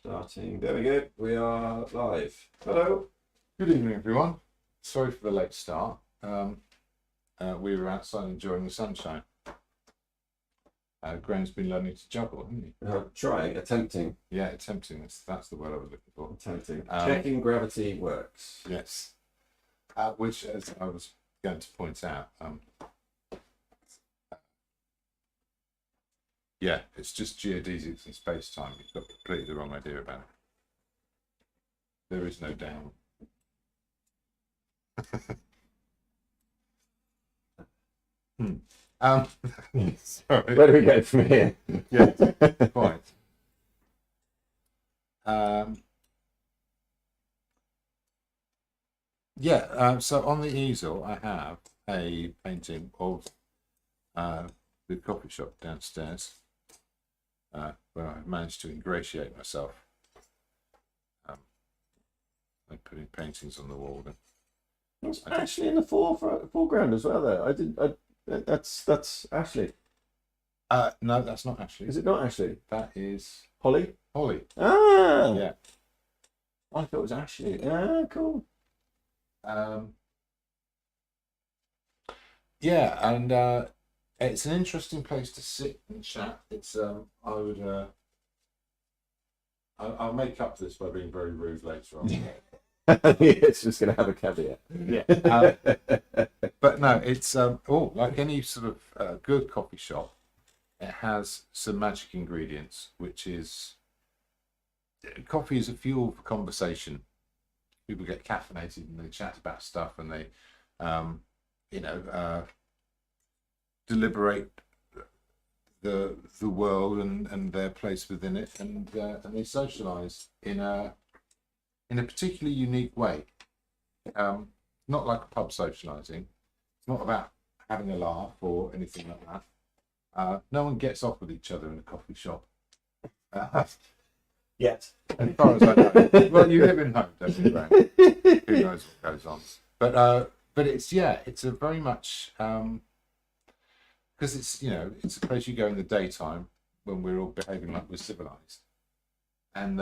Starting. There we go. We are live. Hello. Good evening, everyone. Sorry for the late start. We were outside enjoying the sunshine. Graham's been learning to juggle, hasn't he? Trying, attempting. Yeah, attempting. That's the word I was looking for. Attempting. Checking gravity works. Yes. Which, as I was going to point out, yeah, it's just geodesics and space-time. You've got completely the wrong idea about it. There is no down. Sorry. Where do we go from here? Yeah, quite. So on the easel, I have a painting of the coffee shop downstairs, where I've managed to ingratiate myself. By putting paintings on the wall. It's Ashley in the foreground as well. There, that's Ashley. No, that's not Ashley. Is it not Ashley? That is Holly. Holly. Ah, Yeah. I thought it was Ashley. Ah, cool. Yeah, and it's an interesting place to sit and chat. It's I'll make up for this by being very rude later on. It's just going to have a caveat. Yeah. But no, it's like any sort of good coffee shop, it has some magic ingredients, which is coffee is a fuel for conversation. People get caffeinated and they chat about stuff and they, deliberate the world and their place within it, and they socialise in a particularly unique way. Not like a pub socialising. It's not about having a laugh or anything like that. No one gets off with each other in a coffee shop. Yet. As far as I know. Well, you live in home, don't you, Graham? Who knows what goes on? But it's a very much because it's a place you go in the daytime when we're all behaving like we're civilized, and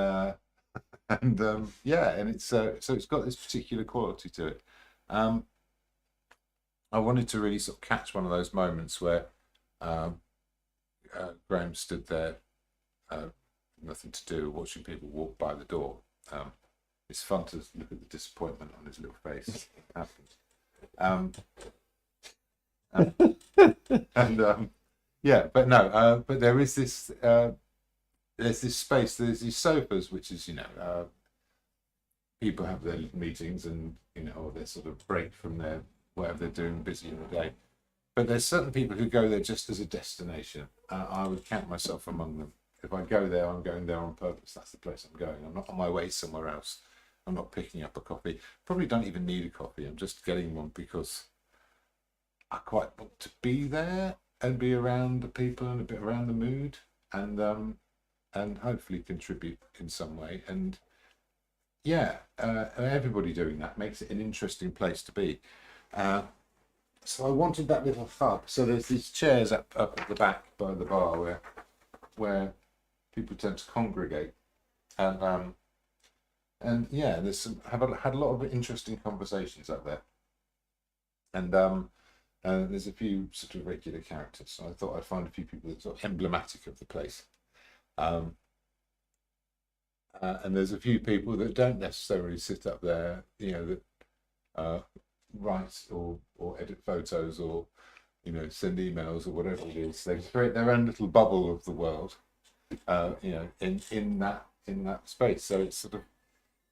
it's so it's got this particular quality to it. I wanted to really sort of catch one of those moments where Graham stood there, nothing to do, watching people walk by the door. It's fun to look at the disappointment on his little face. But there is this. There's this space. There's these sofas, which is people have their meetings and or their sort of break from their whatever they're doing, busy in the day. But there's certain people who go there just as a destination. I would count myself among them. If I go there, I'm going there on purpose. That's the place I'm going. I'm not on my way somewhere else. I'm not picking up a coffee. Probably don't even need a coffee. I'm just getting one because I quite want to be there and be around the people and a bit around the mood, and hopefully contribute in some way. And everybody doing that makes it an interesting place to be. So I wanted that little hub. So there's these chairs up at the back by the bar where people tend to congregate, and there's had a lot of interesting conversations up there, and there's a few sort of regular characters. So I thought I'd find a few people that are sort of emblematic of the place. And there's a few people that don't necessarily sit up there, that write or edit photos or send emails or whatever it is. They create their own little bubble of the world, in that space. So it's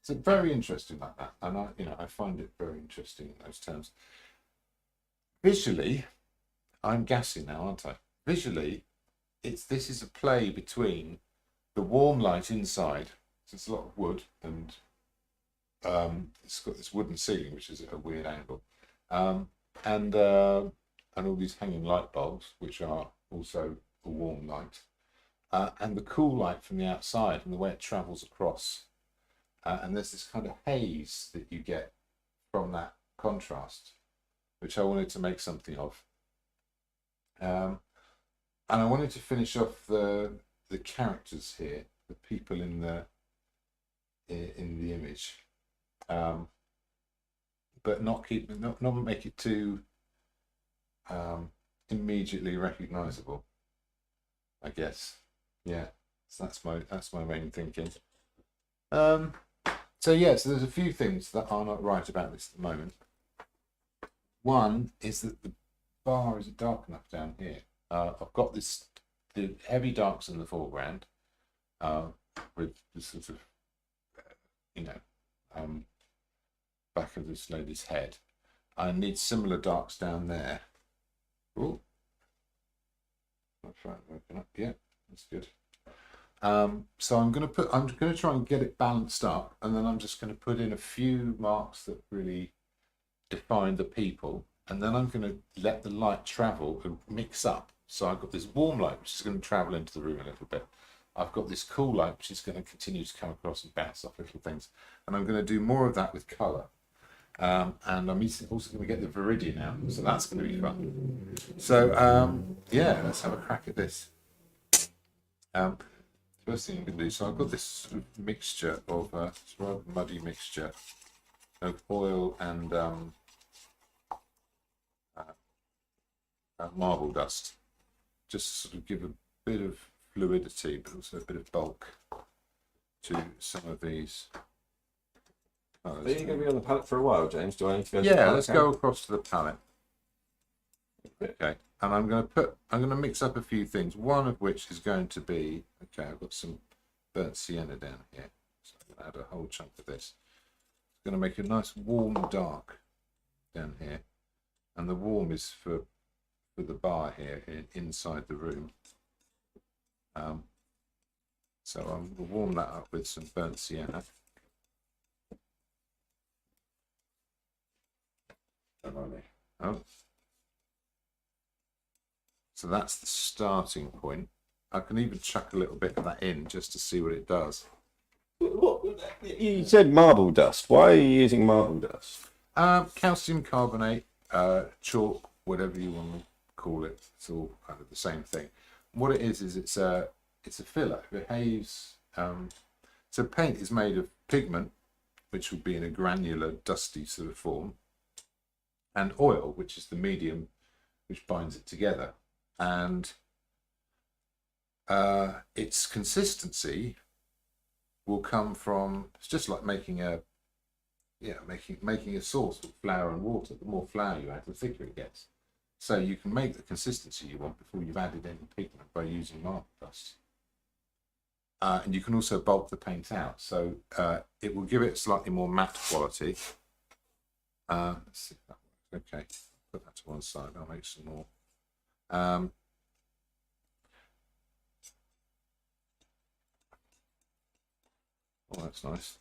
very interesting like that, and I find it very interesting in those terms. Visually, I'm gassing now, aren't I? Visually, this is a play between the warm light inside. So it's a lot of wood, and it's got this wooden ceiling, which is at a weird angle, and all these hanging light bulbs, which are also a warm light, and the cool light from the outside and the way it travels across, and there's this kind of haze that you get from that contrast, which I wanted to make something of. And I wanted to finish off the characters here, the people in the in the image, but not make it too immediately recognizable, I guess. Yeah, so that's my main thinking. So yeah, so there's a few things that are not right about this at the moment. One is that the bar isn't dark enough down here. I've got the heavy darks in the foreground, with the sort of, back of this lady's head. I need similar darks down there. Oh, that's right. Open up. Yeah, that's good. So I'm going to try and get it balanced up, and then I'm just going to put in a few marks that really define the people, and then I'm going to let the light travel and mix up. So I've got this warm light which is going to travel into the room a little bit. I've got this cool light which is going to continue to come across and bounce off little things, and I'm going to do more of that with colour. And I'm also going to get the viridian out, so that's going to be fun. So yeah, let's have a crack at this. First thing I'm going to do, so I've got this sort of mixture of it's a rather muddy mixture of oil and marble dust, just to sort of give a bit of fluidity, but also a bit of bulk to some of these colours. Are you going to be on the palette for a while, James? Do I need to go? Yeah, let's go across to the palette. Okay, and I'm going to mix up a few things. One of which is going to be, okay, I've got some burnt sienna down here, so I'm going to add a whole chunk of this. I'm going to make a nice warm dark down here, and the warm is for the bar here inside the room. So I'm going to warm that up with some burnt sienna. Oh. So that's the starting point. I can even chuck a little bit of that in just to see what it does. You said marble dust. Why are you using marble dust? Calcium carbonate, chalk, whatever you want to call it. It's all kind of the same thing. What it is it's a filler. It behaves. So paint is made of pigment, which would be in a granular, dusty sort of form, and oil, which is the medium which binds it together. And its consistency will come from, it's just like making a sauce with flour and water. The more flour you add, the thicker it gets. So you can make the consistency you want before you've added any pigment by using marble dust. And you can also bulk the paint out, so it will give it slightly more matte quality. Let's see if that works. Okay, put that to one side. I'll make some more. Oh, that's nice.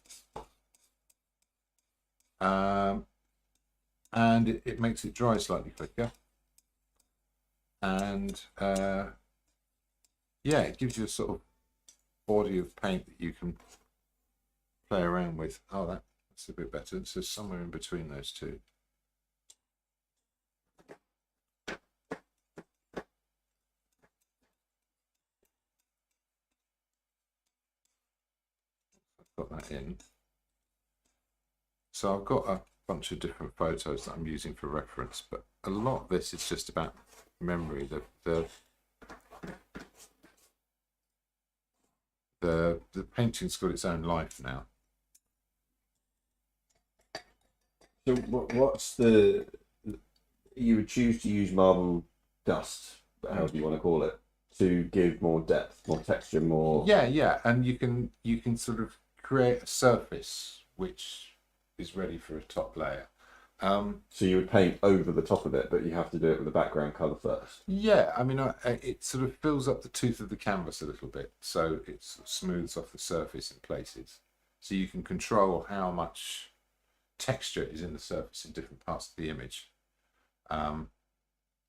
And it makes it dry slightly quicker. And yeah, it gives you a sort of body of paint that you can play around with. Oh, that's a bit better. So somewhere in between those two. Got that in. So I've got a bunch of different photos that I'm using for reference, but a lot of this is just about memory. The painting's got its own life now. So what's the? You would choose to use marble dust, however you want to call it, to give more depth, more texture, more. Yeah, and you can sort of create a surface which is ready for a top layer. So you would paint over the top of it, but you have to do it with the background colour first. Yeah, I mean, it sort of fills up the tooth of the canvas a little bit, so it sort of smooths off the surface in places. So you can control how much texture is in the surface in different parts of the image. And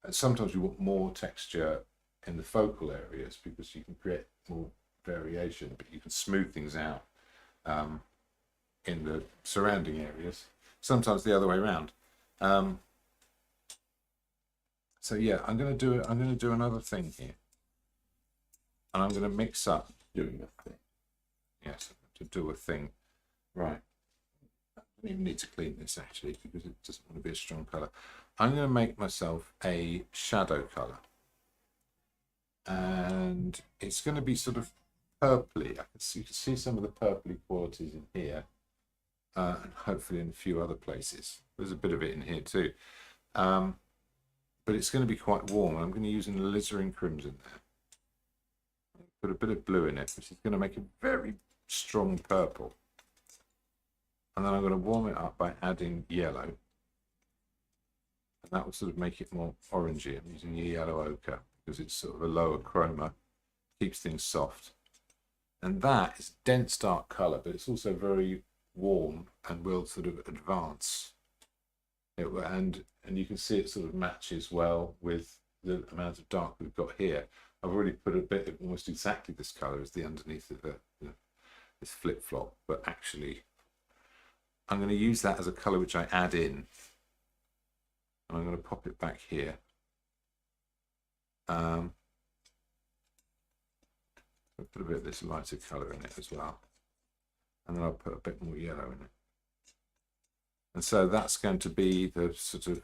sometimes you want more texture in the focal areas because you can create more variation, but you can smooth things out in the surrounding areas. Sometimes the other way around. So yeah, I'm going to do another thing here, and I'm going to mix up Doing a thing. Yes, to do a thing. Right. I don't even need to clean this actually because it doesn't want to be a strong colour. I'm going to make myself a shadow colour. And it's going to be sort of purpley. You can see some of the purpley qualities in here. And hopefully in a few other places. There's a bit of it in here too. But it's going to be quite warm. I'm going to use an alizarin crimson there. Put a bit of blue in it, which is going to make a very strong purple. And then I'm going to warm it up by adding yellow. And that will sort of make it more orangey. I'm using a yellow ochre because it's sort of a lower chroma, keeps things soft. And that is dense dark colour, but it's also very warm and will sort of advance. And you can see it sort of matches well with the amount of dark we've got here. I've already put a bit of almost exactly this colour as the underneath of this flip-flop, but actually I'm going to use that as a colour which I add in. And I'm going to pop it back here. I'll put a bit of this lighter colour in it as well. And then I'll put a bit more yellow in it. And so that's going to be the sort of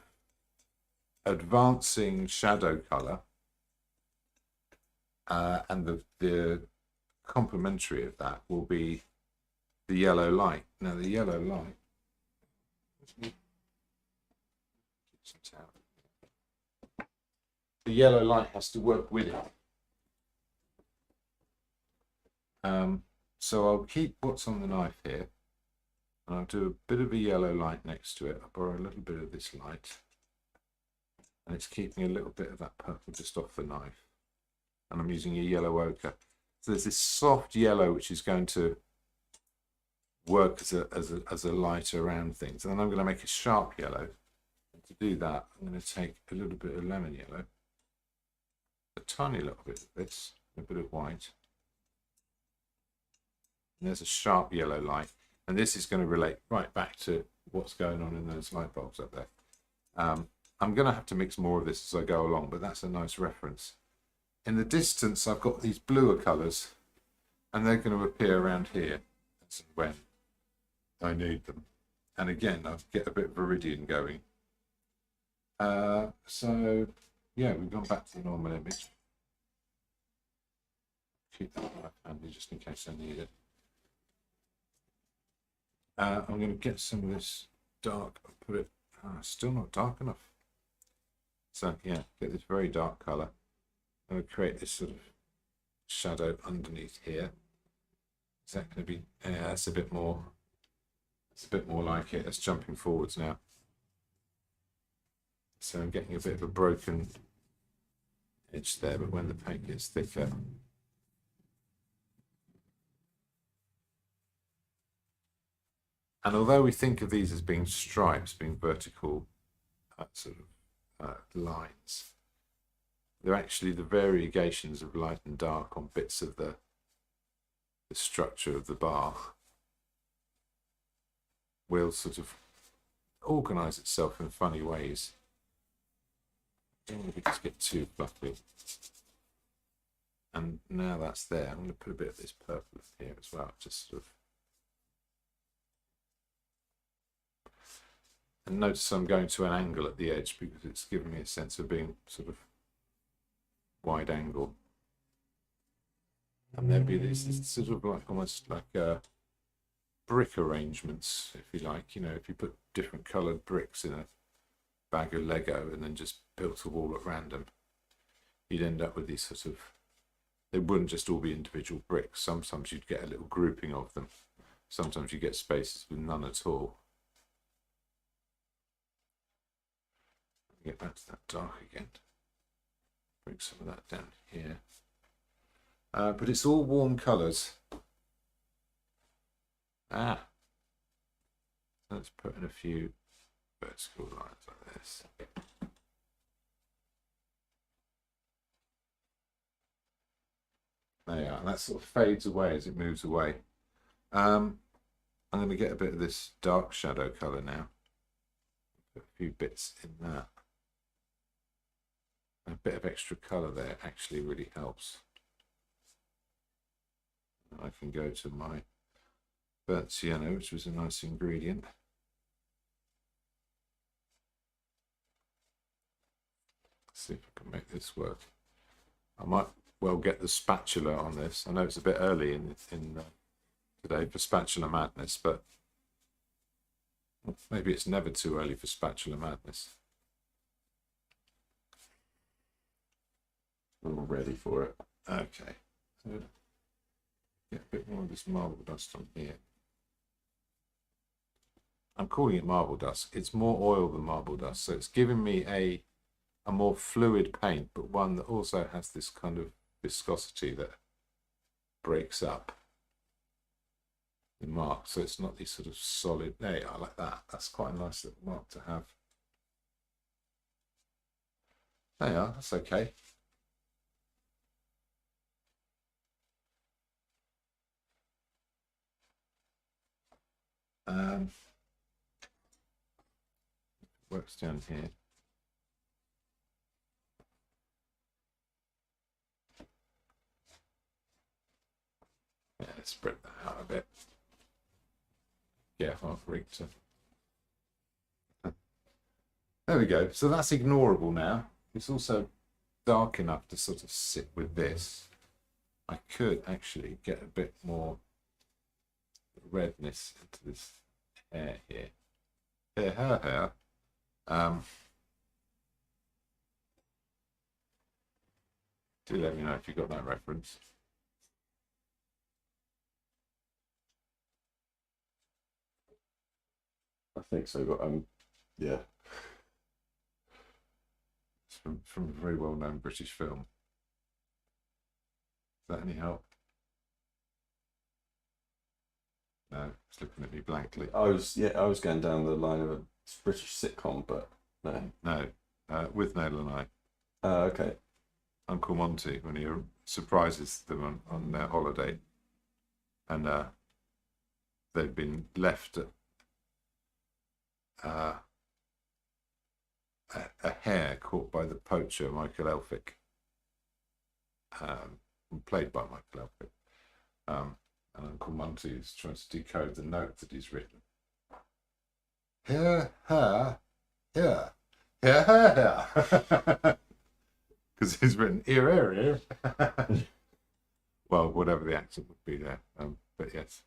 advancing shadow colour. And the complementary of that will be the yellow light. Now the yellow light, has to work with it. So I'll keep what's on the knife here, and I'll do a bit of a yellow light next to it. I'll borrow a little bit of this light, and it's keeping a little bit of that purple just off the knife. And I'm using a yellow ochre. So there's this soft yellow which is going to work as a light around things. And then I'm going to make a sharp yellow. And to do that, I'm going to take a little bit of lemon yellow, a tiny little bit of this, a bit of white. And there's a sharp yellow light. And this is going to relate right back to what's going on in those light bulbs up there. I'm going to have to mix more of this as I go along, but that's a nice reference. In the distance, I've got these bluer colours, and they're going to appear around here. That's when I need them. And again, I'll get a bit of viridian going. So, yeah, we've gone back to the normal image. Keep that knife handy just in case I need it. I'm going to get some of this dark, put it, still not dark enough. So, yeah, get this very dark colour. I'm going to create this sort of shadow underneath here. Is that going to be? Yeah, that's a bit more. It's a bit more like it. That's jumping forwards now. So I'm getting a bit of a broken edge there, but when the paint gets thicker, and although we think of these as being stripes, being vertical sort of lines, they're actually the variegations of light and dark on bits of the structure of the bar will sort of organise itself in funny ways. Don't want to just get too fluffy. And now that's there, I'm going to put a bit of this purple here as well, just sort of. And notice I'm going to an angle at the edge because it's giving me a sense of being sort of wide angle. And there'd be these sort of like almost like brick arrangements, if you like. You know, if you put different coloured bricks in a bag of Lego and then just built a wall at random, you'd end up with these sort of. They wouldn't just all be individual bricks. Sometimes you'd get a little grouping of them. Sometimes you get spaces with none at all. Get back to that dark again. Bring some of that down here. But it's all warm colours. Let's put in a few vertical lines like this. There you are. And that sort of fades away as it moves away. I'm going to get a bit of this dark shadow colour now. Put a few bits in that. A bit of extra colour there actually really helps. I can go to my burnt sienna, which was a nice ingredient. Let's see if I can make this work. I might well get the spatula on this. I know it's a bit early in today for spatula madness, but maybe it's never too early for spatula madness. I'm ready for it. Okay, so get a bit more of this marble dust on here. I'm calling it marble dust. It's more oil than marble dust, so it's giving me a more fluid paint, but one that also has this kind of viscosity that breaks up the mark, so it's not these sort of solid. There you are, like that. That's quite a nice little mark to have. There you are, that's okay. Works down here. Yeah, let's spread that out a bit. Yeah, half rigged to. There we go. So that's ignorable now. It's also dark enough to sort of sit with this. I could actually get a bit more redness into this hair here. Hair. Do let me know if you got that reference. I think so, but yeah. It's from a very well-known British film. Is that any help? No, it's looking at me blankly. I was going down the line of a British sitcom, but no. No, with Nail and I. Okay. Uncle Monty, when he surprises them on their holiday, and they've been left a hare caught by the poacher Michael Elphick, played by Michael Elphick, and Uncle Monty is trying to decode the note that he's written. Here, because he's written here. Well, whatever the accent would be there, but yes.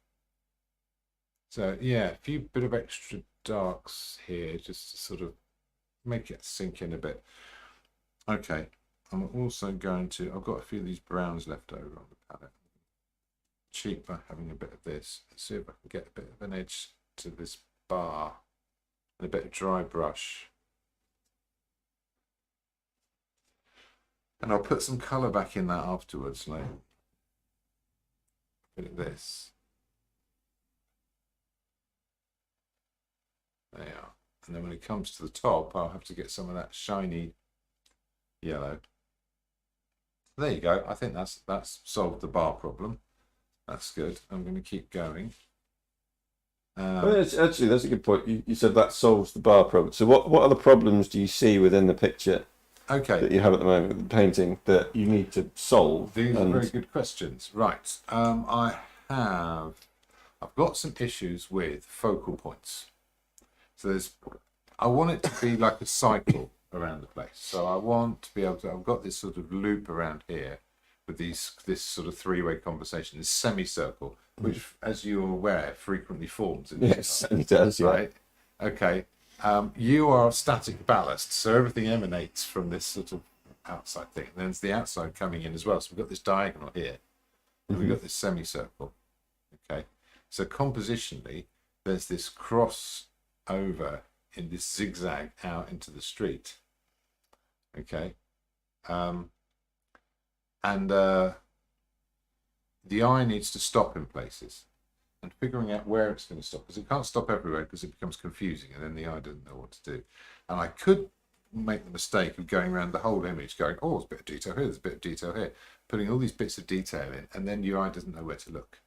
So yeah, a few bit of extra darks here just to sort of make it sink in a bit. Okay, I'm also going to, I've got a few of these browns left over on the palette. Cheap by having a bit of this. Let's see if I can get a bit of an edge to this bar and a bit of dry brush. And I'll put some colour back in that afterwards, like a bit of this. There you are. And then when it comes to the top, I'll have to get some of that shiny yellow. There you go. I think that's solved the bar problem. That's good. I'm going to keep going. Actually, that's a good point. You said that solves the bar problem. So what other problems do you see within the picture that you have at the moment with the painting that you need to solve? These are very good questions. Right. I've got some issues with focal points. So I want it to be like a cycle around the place. So I want to be able to, I've got this sort of loop around here with this sort of three-way conversation, this semicircle, which, as you are aware, frequently forms in this. Yes, it does, yeah. Right? Okay. You are static ballast, so everything emanates from this sort of outside thing. And then there's the outside coming in as well. So we've got this diagonal here, and we've got this semicircle. Okay. So compositionally, there's this cross over in this zigzag out into the street. Okay. And the eye needs to stop in places, and figuring out where it's going to stop, because it can't stop everywhere because it becomes confusing and then the eye doesn't know what to do. And I could make the mistake of going around the whole image going, oh, there's a bit of detail here, there's a bit of detail here, putting all these bits of detail in, and then your eye doesn't know where to look.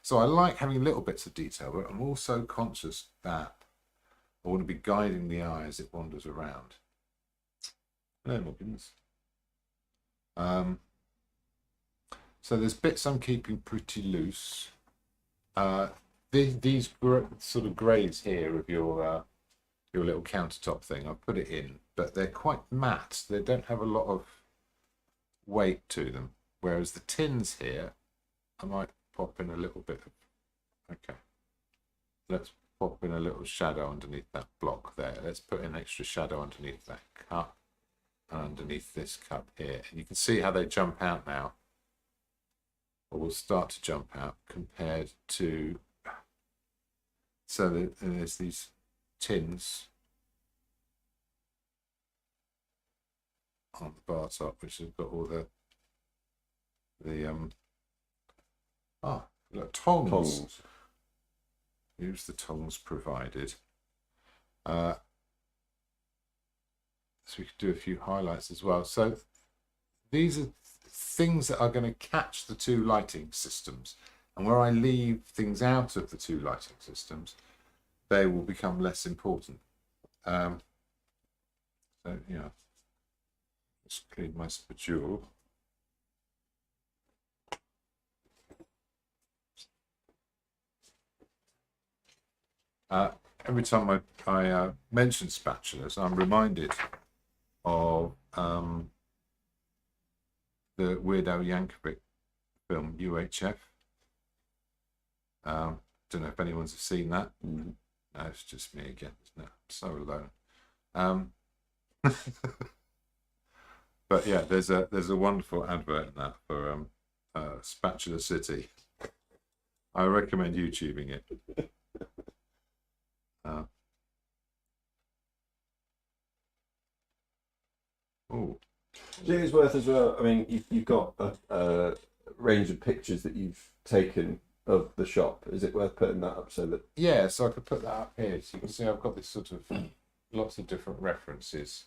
So I like having little bits of detail, but I'm also conscious that I want to be guiding the eye as it wanders around. Hello, Morgans. So there's bits I'm keeping pretty loose. sort of greys here of your little countertop thing, I've put it in, but they're quite matte. They don't have a lot of weight to them. Whereas the tins here, I might pop in a little bit of, okay. Let's pop in a little shadow underneath that block there. Let's put in extra shadow underneath that cup and underneath this cup here. And you can see how they jump out now, or will start to jump out compared to, so there's these tins on the bar top, which have got all the look, tongs. Use the tongs provided. So we could do a few highlights as well. So these are things that are going to catch the two lighting systems, and where I leave things out of the two lighting systems, they will become less important. So yeah, let's clean my spatula. Every time I mention spatulas, I'm reminded of the Weird Al Yankovic film UHF. Don't know if anyone's seen that. No, it's just me again. No, I'm so alone. But yeah, there's a wonderful advert in that for Spatula City. I recommend YouTubing it. Oh, I think it's worth as well. I mean, you've got a range of pictures that you've taken of the shop. Is it worth putting that up so that? yeah, so I could put that up here. So you can see I've got this sort of lots of different references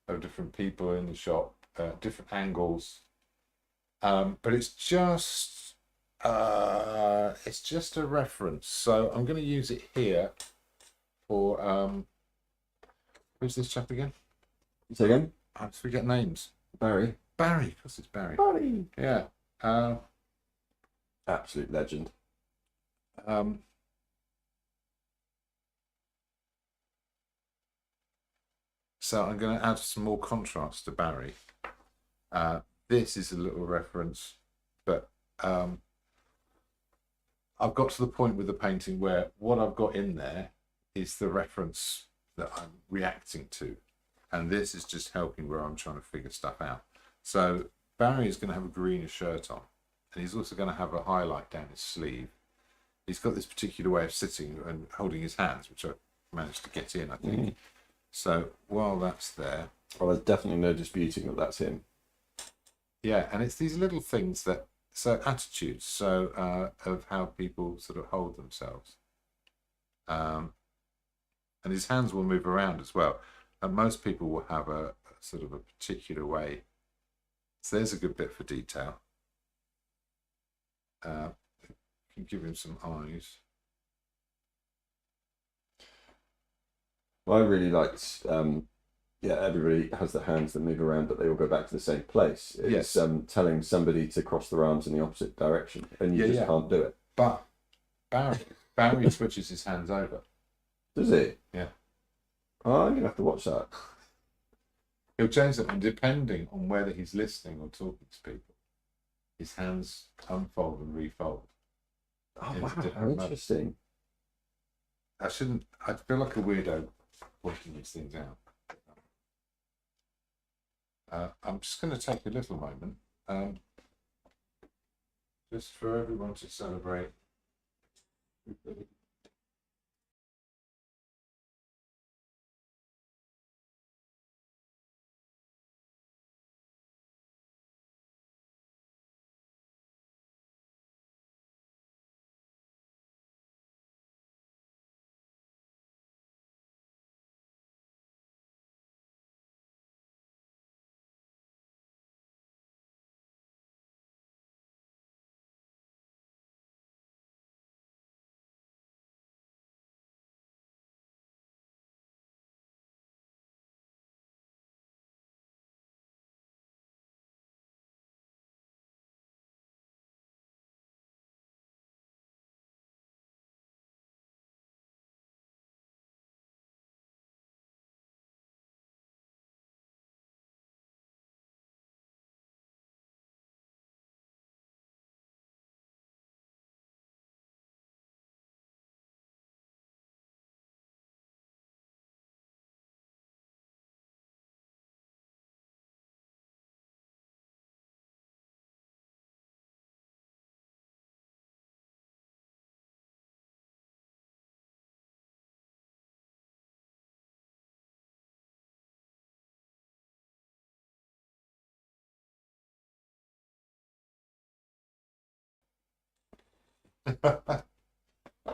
of different people in the shop, different angles. But it's just a reference. So I'm going to use it here for who's this chap again? Say again. I forget names. Barry. Barry, of course it's Barry. Barry. Yeah. Absolute legend. So I'm going to add some more contrast to Barry. This is a little reference, but I've got to the point with the painting where what I've got in there is the reference that I'm reacting to. And this is just helping where I'm trying to figure stuff out. So Barry is going to have a greenish shirt on, and he's also going to have a highlight down his sleeve. He's got this particular way of sitting and holding his hands, which I managed to get in, I think. So while that's there... Well, there's definitely no disputing that that's him. Yeah, and it's these little things that... So attitudes, so of how people sort of hold themselves. And his hands will move around as well. And most people will have a sort of a particular way. So there's a good bit for detail. You can give him some eyes. Well, I really liked, everybody has their hands that move around, but they all go back to the same place. It's telling somebody to cross their arms in the opposite direction, and you just can't do it. But Barry switches his hands over. Does he? Yeah. Oh, I'm going to have to watch that. He'll change them, and depending on whether he's listening or talking to people, his hands unfold and refold. Oh, wow, how interesting. I feel like a weirdo working these things out. I'm just going to take a little moment, just for everyone to celebrate.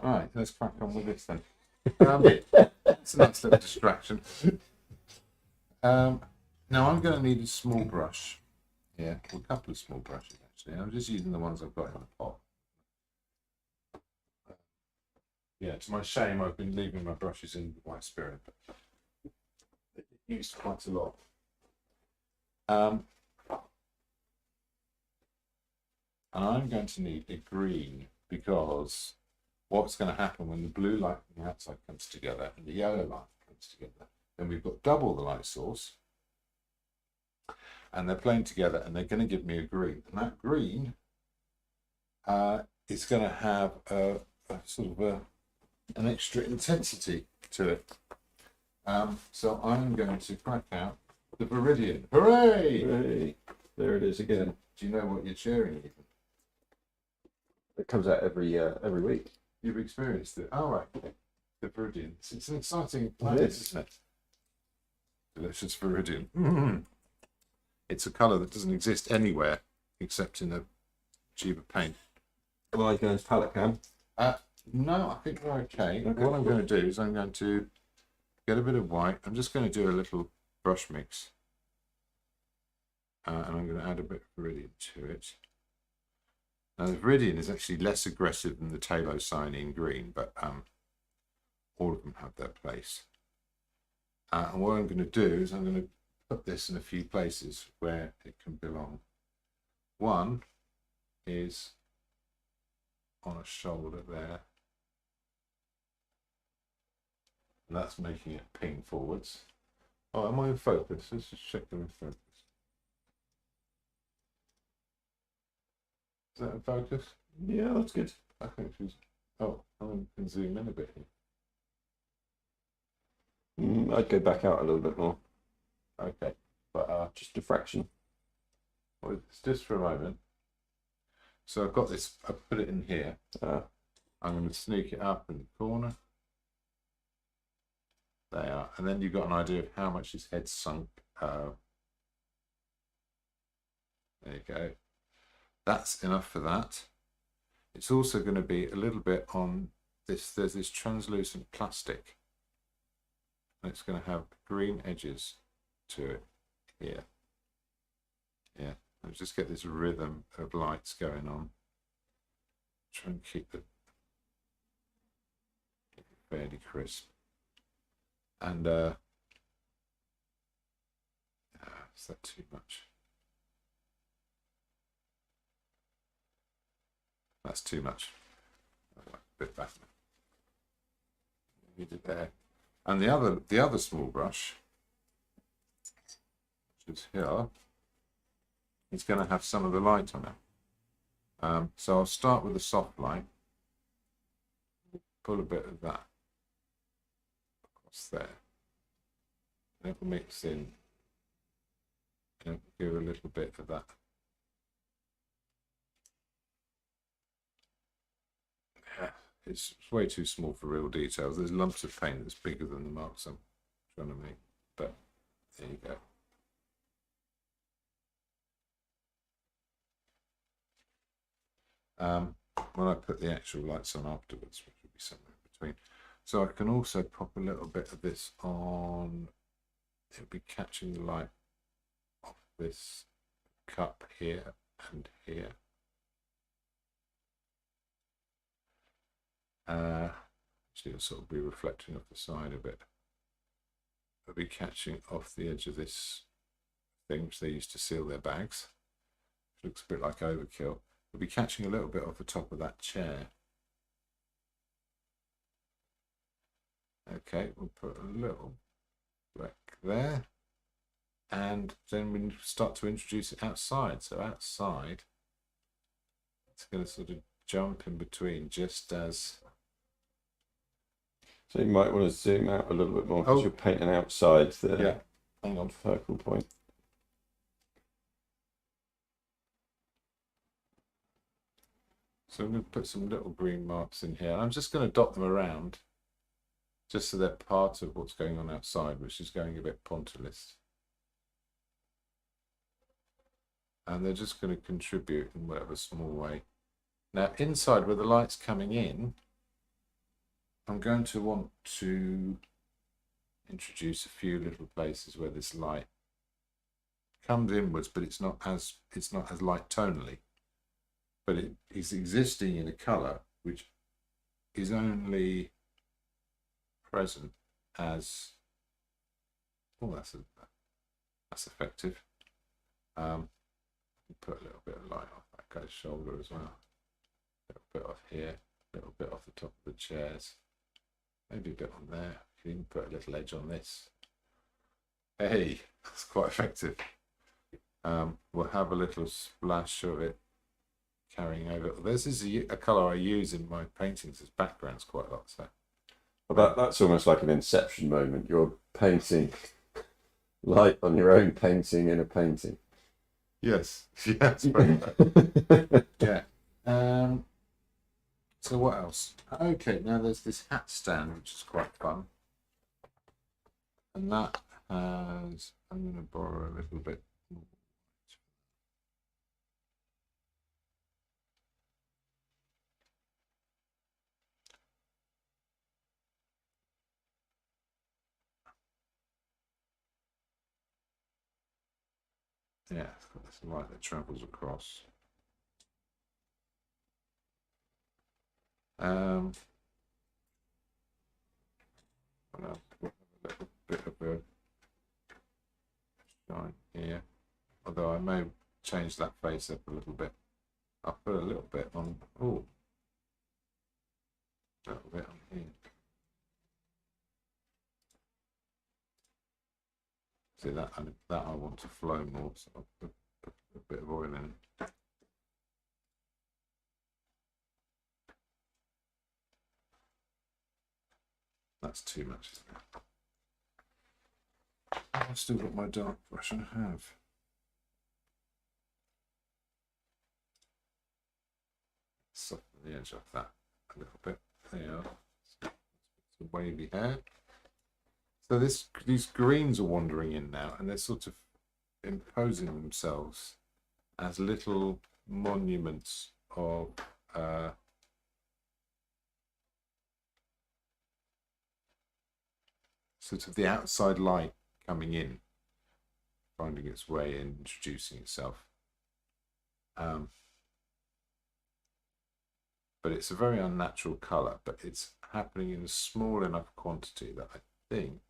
Right, let's crack on with this then. It's a nice little distraction. Now I'm going to need a small brush here, or a couple of small brushes actually. I'm just using the ones I've got in the pot. Yeah, to my shame, I've been leaving my brushes in White Spirit, but they get used quite a lot. And I'm going to need a green because what's going to happen when the blue light from the outside comes together and the yellow light comes together, then we've got double the light source, and they're playing together, and they're going to give me a green. And that green is going to have a sort of an extra intensity to it. So I'm going to crack out the Viridian. Hooray! Hooray. There it is again. Do you know what you're cheering even? It comes out every week. You've experienced it. Oh, right. The Viridian. It's an exciting planet, isn't it? Delicious Viridian. Mm-hmm. It's a colour that doesn't exist anywhere except in a tube of paint. Well, you going to palette cam? No, I think we're okay. What I'm going to do is I'm going to get a bit of white. I'm just going to do a little brush mix. And I'm going to add a bit of Viridian to it. Now, the Viridian is actually less aggressive than the Talocyanine green, but all of them have their place. And what I'm going to do is I'm going to put this in a few places where it can belong. One is on a shoulder there. And that's making it ping forwards. Oh, am I in focus? Let's just check them in focus. Is that in focus? Yeah, that's good. I think she's... Oh, I can zoom in a bit here. I'd go back out a little bit more. Okay, but just a fraction. Well, it's just for a moment. So I've got this, I put it in here. I'm going to sneak it up in the corner. There, and then you've got an idea of how much his head's sunk. There you go. That's enough for that. It's also going to be a little bit on this. There's this translucent plastic, and it's going to have green edges to it here. Yeah, let's just get this rhythm of lights going on. Try and keep it fairly crisp. And is that too much? That's too much. A bit back. You did there. And the other small brush, which is here, is going to have some of the light on it. So I'll start with a soft light. Pull a bit of that across there. And it will mix in. And give a little bit of that. It's way too small for real details. There's lumps of paint that's bigger than the marks I'm trying to make, but there you go. When I put the actual lights on afterwards, which will be somewhere in between. So I can also pop a little bit of this on. It'll be catching the light off this cup here and here. Actually, it'll sort of be reflecting off the side a bit. It'll be catching off the edge of this thing which they used to seal their bags. It looks a bit like overkill. It'll be catching a little bit off the top of that chair. Okay, we'll put a little black there. And then we start to introduce it outside. So outside, it's going to sort of jump in between just as... So you might want to zoom out a little bit more because you're painting outside the yeah. Hang on. focal point. So I'm going to put some little green marks in here. I'm just going to dot them around just so they're part of what's going on outside, which is going a bit pointillist. And they're just going to contribute in whatever small way Now, inside where the light's coming in, I'm going to want to introduce a few little places where this light comes inwards, but it's not as light tonally, but it is existing in a colour which is only present as that's effective. Put a little bit of light off that guy's shoulder as well. A little bit off here, a little bit off the top of the chairs, maybe a bit on there. You can even put a little edge on this. Hey, that's quite effective. We'll have a little splash of it carrying over. This is a colour I use in my paintings as backgrounds quite a lot. So that's almost like an Inception moment. You're painting light on your own painting in a painting. Yes. Yes. Yeah. So what else? Okay, now there's this hat stand, which is quite fun. And that has, I'm going to borrow a little bit. Yeah, it's got this light that travels across. I'll have a little bit of a shine here, although I may change that face up a little bit. I'll put a little bit on, a little bit on here. See that I want to flow more, so I'll put a bit of oil in it. That's too much, isn't it? I've still got my dark brush I have. Soften the edge of that a little bit. There you are. Some wavy hair. So these greens are wandering in now, and they're sort of imposing themselves as little monuments of sort of the outside light coming in, finding its way in, introducing itself. But it's a very unnatural colour, but it's happening in a small enough quantity that I think.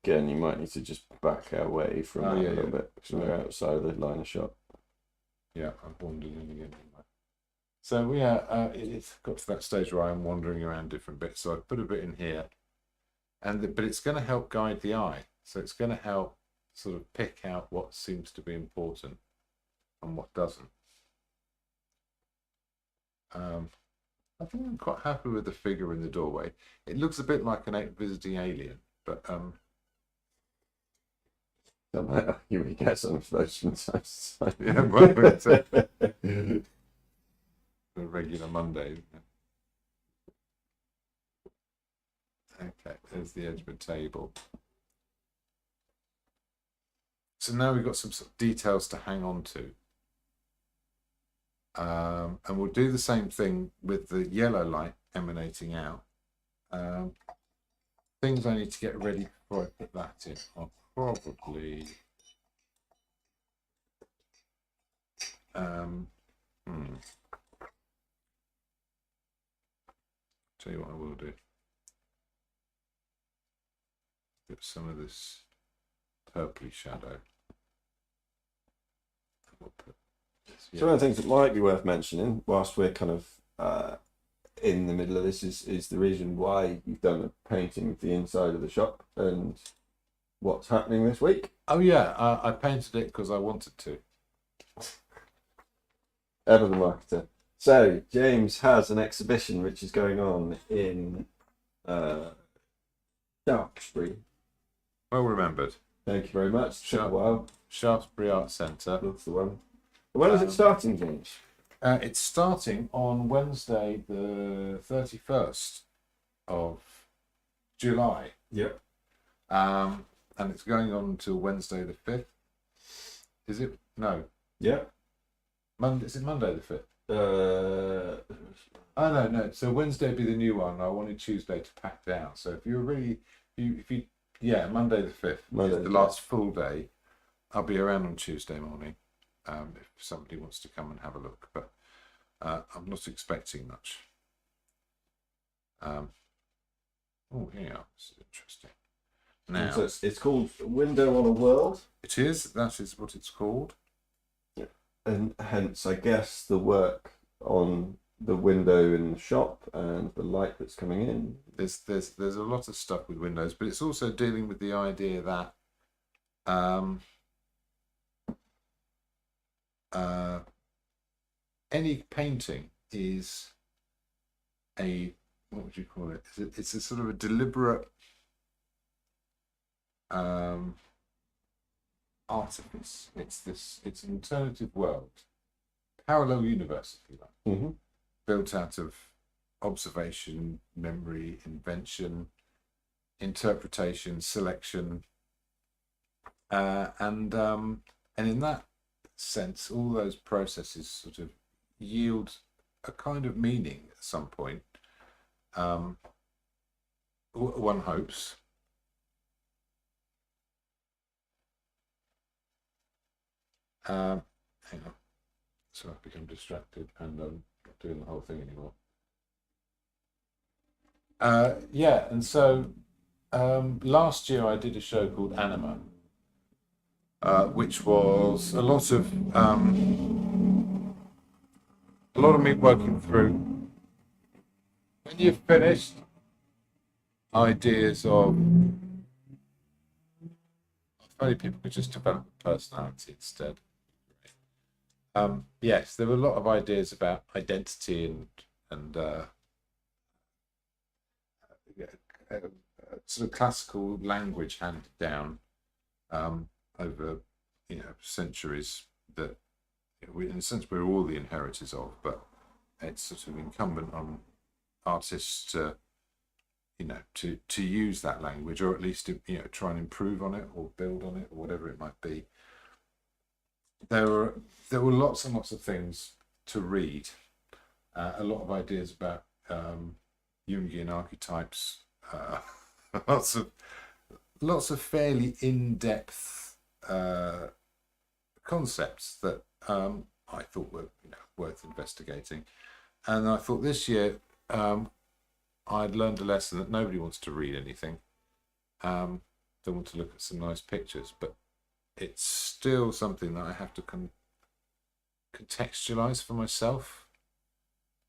Again, you might need to just back away from that a little bit, because we're outside of the line of shot. Yeah, I've wandered in again. So yeah, it's got to that stage where I'm wandering around different bits. So I put a bit in here, but it's going to help guide the eye. So it's going to help sort of pick out what seems to be important and what doesn't. I think I'm quite happy with the figure in the doorway. It looks a bit like an visiting alien, but I might argue we get some of those from time to time. yeah, well, it's a regular Monday. Okay, there's the edge of a table. So now we've got some sort of details to hang on to. And we'll do the same thing with the yellow light emanating out. Things I need to get ready before I put that in are probably tell you what I will do. Get some of this purpley shadow. We'll put So one of the things that might be worth mentioning, whilst we're kind of in the middle of this, is the reason why you've done a painting of the inside of the shop and what's happening this week. Oh yeah, I painted it because I wanted to. Ever the marketer. So James has an exhibition which is going on in Shaftesbury. Well remembered. Thank you very much. Took a while. Shaftesbury Art Centre. That's the one. When is it starting, James? It's starting on Wednesday, the 31st of July. Yep. And it's going on until Wednesday the 5th. Is it? No. Yep. Is it Monday the 5th? Uh, Oh no. So Wednesday would be the new one. I wanted Tuesday to pack down. So if you're really, if you, yeah, Monday the 5th is the last full day. I'll be around on Tuesday morning, if somebody wants to come and have a look. But I'm not expecting much. Oh yeah, this is interesting. Now so it's called Window on a World. it is. That is what it's called. Yeah. And hence, I guess the work on the window in the shop and the light that's coming in. There's a lot of stuff with windows, but it's also dealing with the idea that any painting is a, what would you call it? It's a sort of a deliberate artifice. It's an alternative world, parallel universe, if you like, built out of observation, memory, invention, interpretation, selection, and in that sense, all those processes sort of yield a kind of meaning at some point. One hopes. Hang on. So I've become distracted and I'm not doing the whole thing anymore. Yeah, and so last year I did a show called Anima, which was a lot of me working through, when you've finished, ideas of, if only people could just develop a personality instead. Yes, there were a lot of ideas about identity and sort of classical language handed down over centuries that in a sense we're all the inheritors of, but it's sort of incumbent on artists to to use that language, or at least try and improve on it or build on it or whatever it might be. There were lots and lots of things to read, a lot of ideas about Jungian archetypes, lots of fairly in-depth concepts that I thought were worth investigating. And I thought this year I'd learned a lesson that nobody wants to read anything. They want to look at some nice pictures, but it's still something that I have to contextualize for myself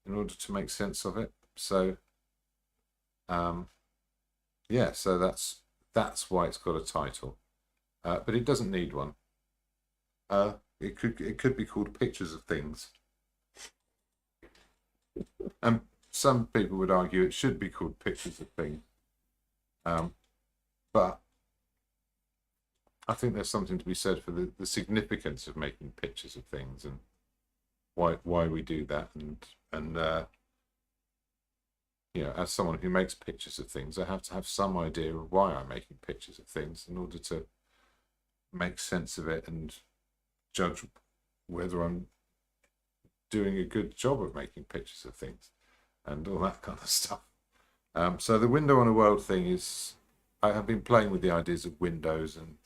in order to make sense of it. So yeah, so that's why it's got a title, but it doesn't need one. It could be called Pictures of Things, and some people would argue it should be called Pictures of Things, but I think there's something to be said for the significance of making pictures of things and why we do that, and as someone who makes pictures of things, I have to have some idea of why I'm making pictures of things in order to make sense of it and judge whether I'm doing a good job of making pictures of things and all that kind of stuff. So the Window on a World thing is, I have been playing with the ideas of windows and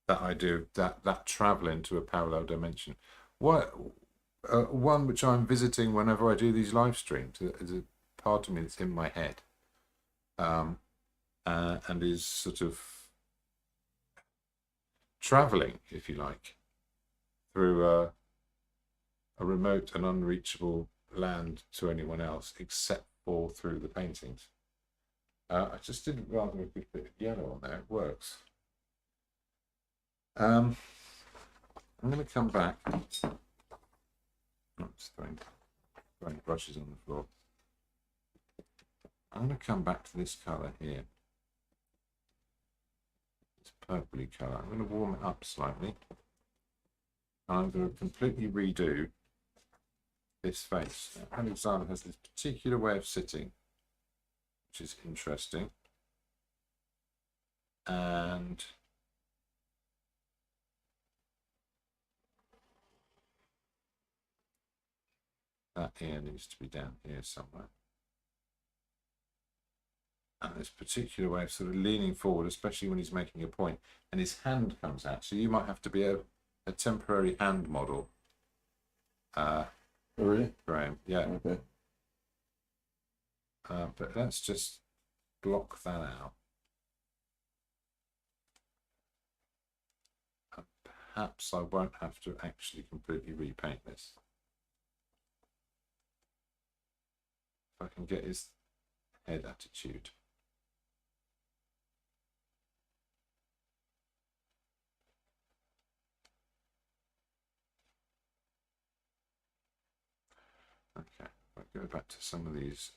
that idea of that travel into a parallel dimension. One which I'm visiting whenever I do these live streams is a part of me that's in my head, and is sort of traveling, if you like, through a remote and unreachable land to anyone else except for through the paintings. I just did rather a good bit of yellow on there. It works. I'm going to come back. Oops, throwing brushes on the floor. I'm going to come back to this colour here. This purpley colour. I'm going to warm it up slightly. And I'm going to completely redo this face. Now, Alexander has this particular way of sitting, which is interesting. And That ear needs to be down here somewhere. And this particular way of sort of leaning forward, especially when he's making a point, and his hand comes out. So you might have to be a temporary hand model. Oh, really? Graham, yeah. Okay. But let's just block that out. And perhaps I won't have to actually completely repaint this. If I can get his head attitude. Okay, I'll go back to some of these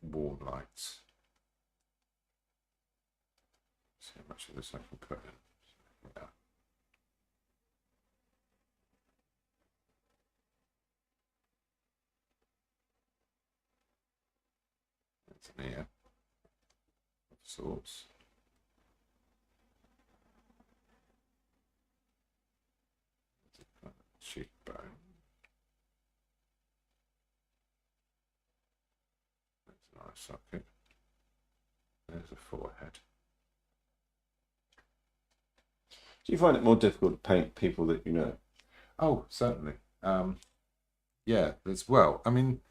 warm lights. See how much of this I can put in. Yeah. That's an ear of sorts. Cheekbone. That's an eye socket. There's a forehead. Do you find it more difficult to paint people that you know? Oh, certainly. Yeah, as well. I mean,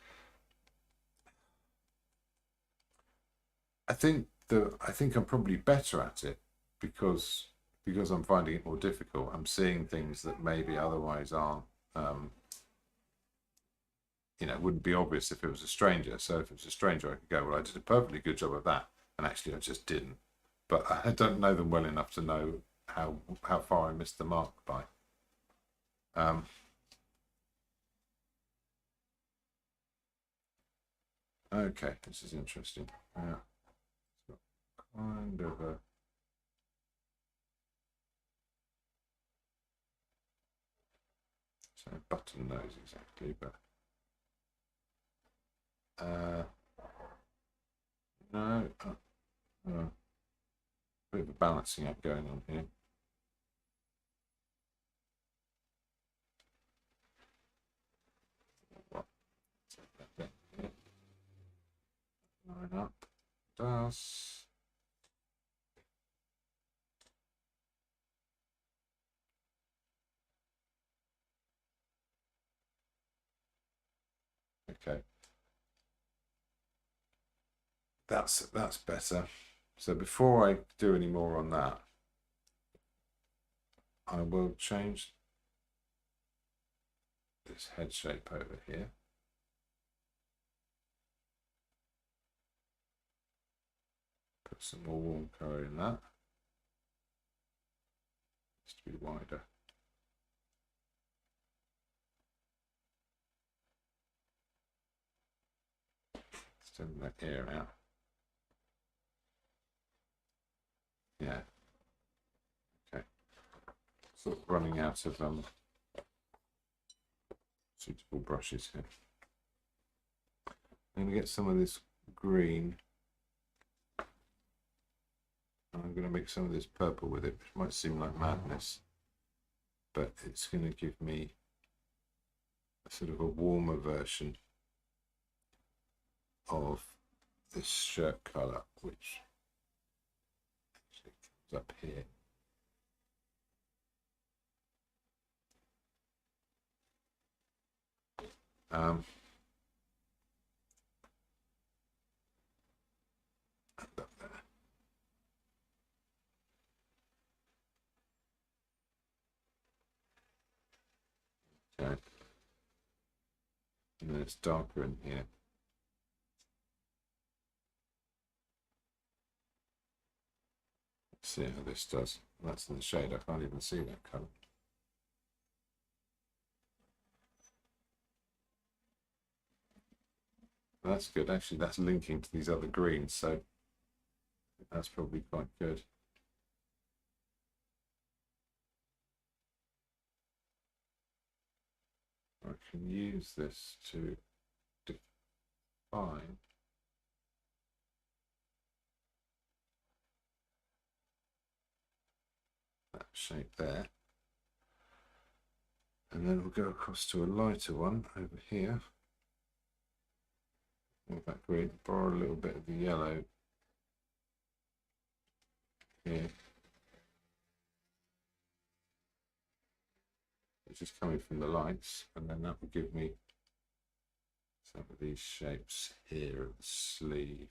I think I'm probably better at it because I'm finding it more difficult. I'm seeing things that maybe otherwise aren't. Wouldn't be obvious if it was a stranger. So if it was a stranger, I could go, well, I did a perfectly good job of that, and actually I just didn't. But I don't know them well enough to know how far I missed the mark by. Okay, this is interesting. Kind of a button nose exactly, but no, bit of a balancing act going on here. Line up, does. Okay, that's better. So before I do any more on that, I will change this head shape over here. Put some more warm colour in that. Needs to be wider. Extend that ear out. Yeah. Okay. Sort of running out of suitable brushes here. I'm going to get some of this green. And I'm going to mix some of this purple with it, which might seem like madness, but it's going to give me a sort of a warmer version of this shirt colour, which actually comes up here. And up there. Okay. And then it's darker in here. Let's see how this does. That's in the shade. I can't even see that colour. That's good. Actually, that's linking to these other greens, so that's probably quite good. I can use this to define that shape there. And then we'll go across to a lighter one over here. In fact, we borrow a little bit of the yellow here, which is coming from the lights, and then that will give me some of these shapes here at the sleeve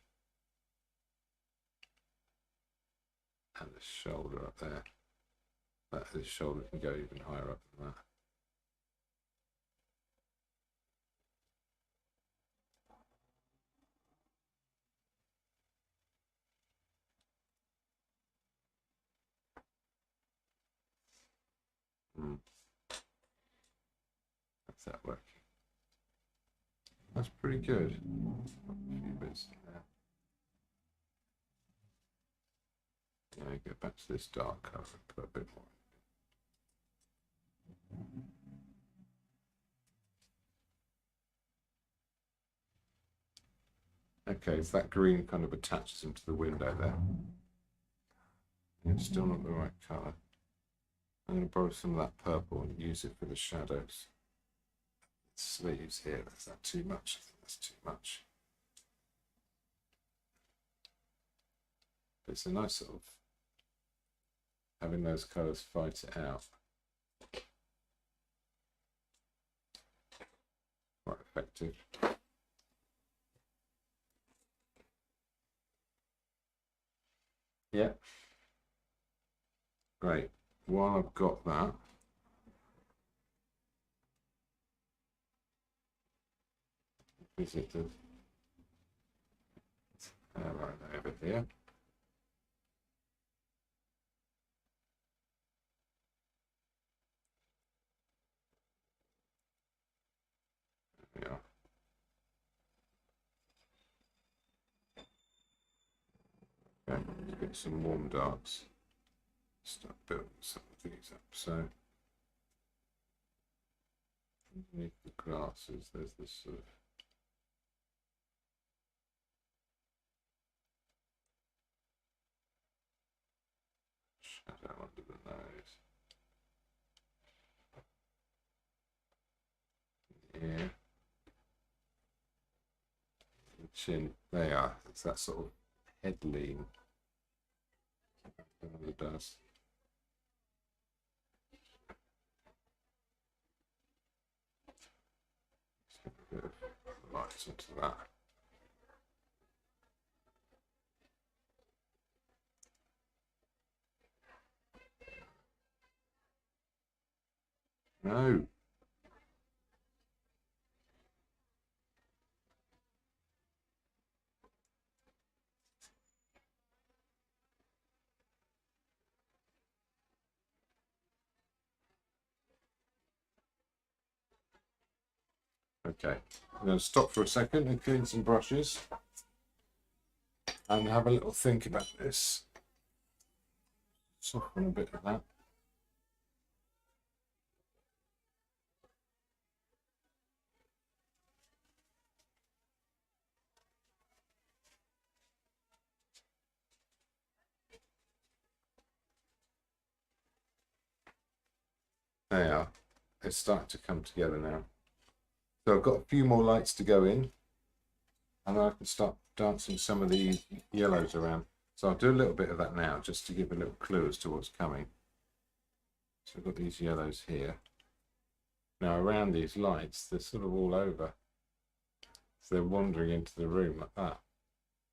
and the shoulder up there. The shoulder can go even higher up than that. That's that working. That's pretty good. A few bits there. Yeah, go back to this dark colour and put a bit more. Okay, so that green kind of attaches into the window there. It's still not the right colour. I'm going to borrow some of that purple and use it for the shadows. Sleeves here, is that too much? I think that's too much. But it's a nice sort of having those colours fight it out. Quite effective. Yeah. Great. While I've got that, visit the right over here. There we are. Okay, let's get some warm darks. Start building some of these up. So underneath the glasses, there's this sort of shadow under the nose. Yeah. The chin. There you are. It's that sort of head lean. It does. Let's get a bit of light into that. No. Okay, I'm going to stop for a second and clean some brushes and have a little think about this. Soften a bit of that. There you are. It's starting to come together now. So I've got a few more lights to go in, and I can start dancing some of the yellows around. So I'll do a little bit of that now, just to give a little clue as to what's coming. So I've got these yellows here. Now around these lights, they're sort of all over. So they're wandering into the room like that.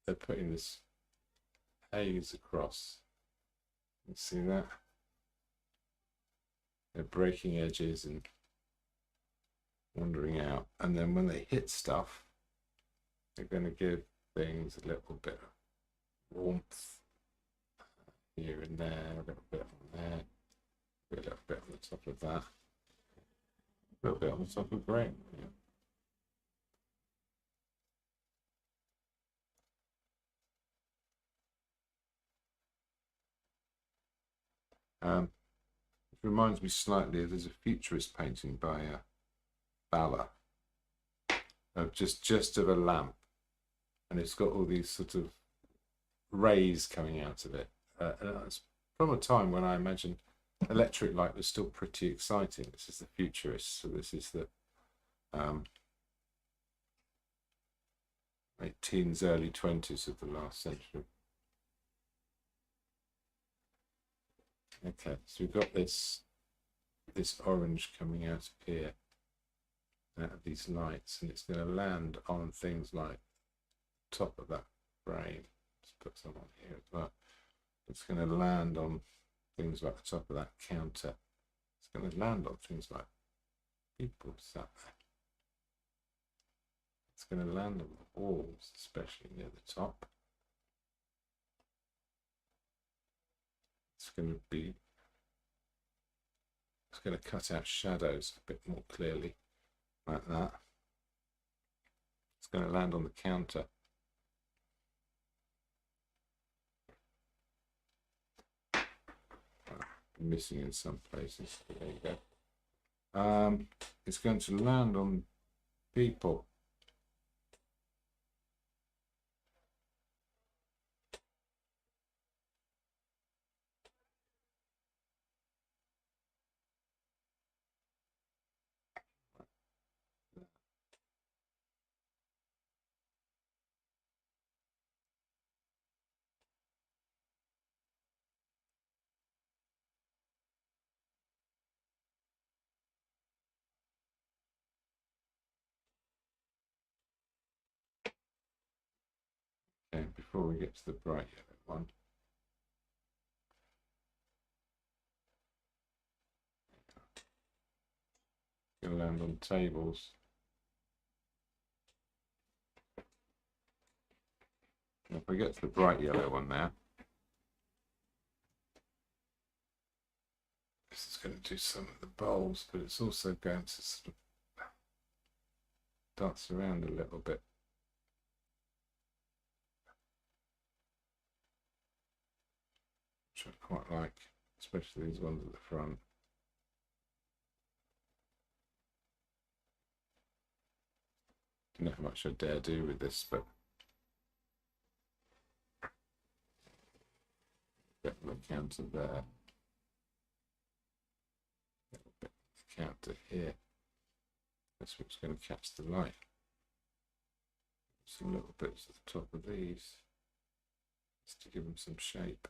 They're putting this haze across. You see that? They're breaking edges and wandering out, and then when they hit stuff, they're going to give things a little bit of warmth here and there, a little bit on there, a little bit on the top of that, a little bit on the top of green. It reminds me slightly, there's a futurist painting by Bala of just of a lamp, and it's got all these sort of rays coming out of it. And it's from a time when I imagine electric light was still pretty exciting. This is the futurist, so this is the late teens, early 20s of the last century. Okay, so we've got this orange coming out of here, out of these lights, and it's going to land on things like the top of that frame. Let's put some on here as well. It's going to land on things like the top of that counter. It's going to land on things like people sat there. It's going to land on the walls, especially near the top. It's going to cut out shadows a bit more clearly, like that. It's going to land on the counter. Missing in some places. There you go. It's going to land on people. Okay, before we get to the bright yellow one. Going to land on tables. If we get to the bright yellow one now, this is going to do some of the bowls, but it's also going to sort of dance around a little bit. Which I quite like, especially these ones at the front. Don't know how much I dare do with this, but get the counter there. A little bit of the counter here. That's what's going to catch the light. Some little bits at the top of these, just to give them some shape.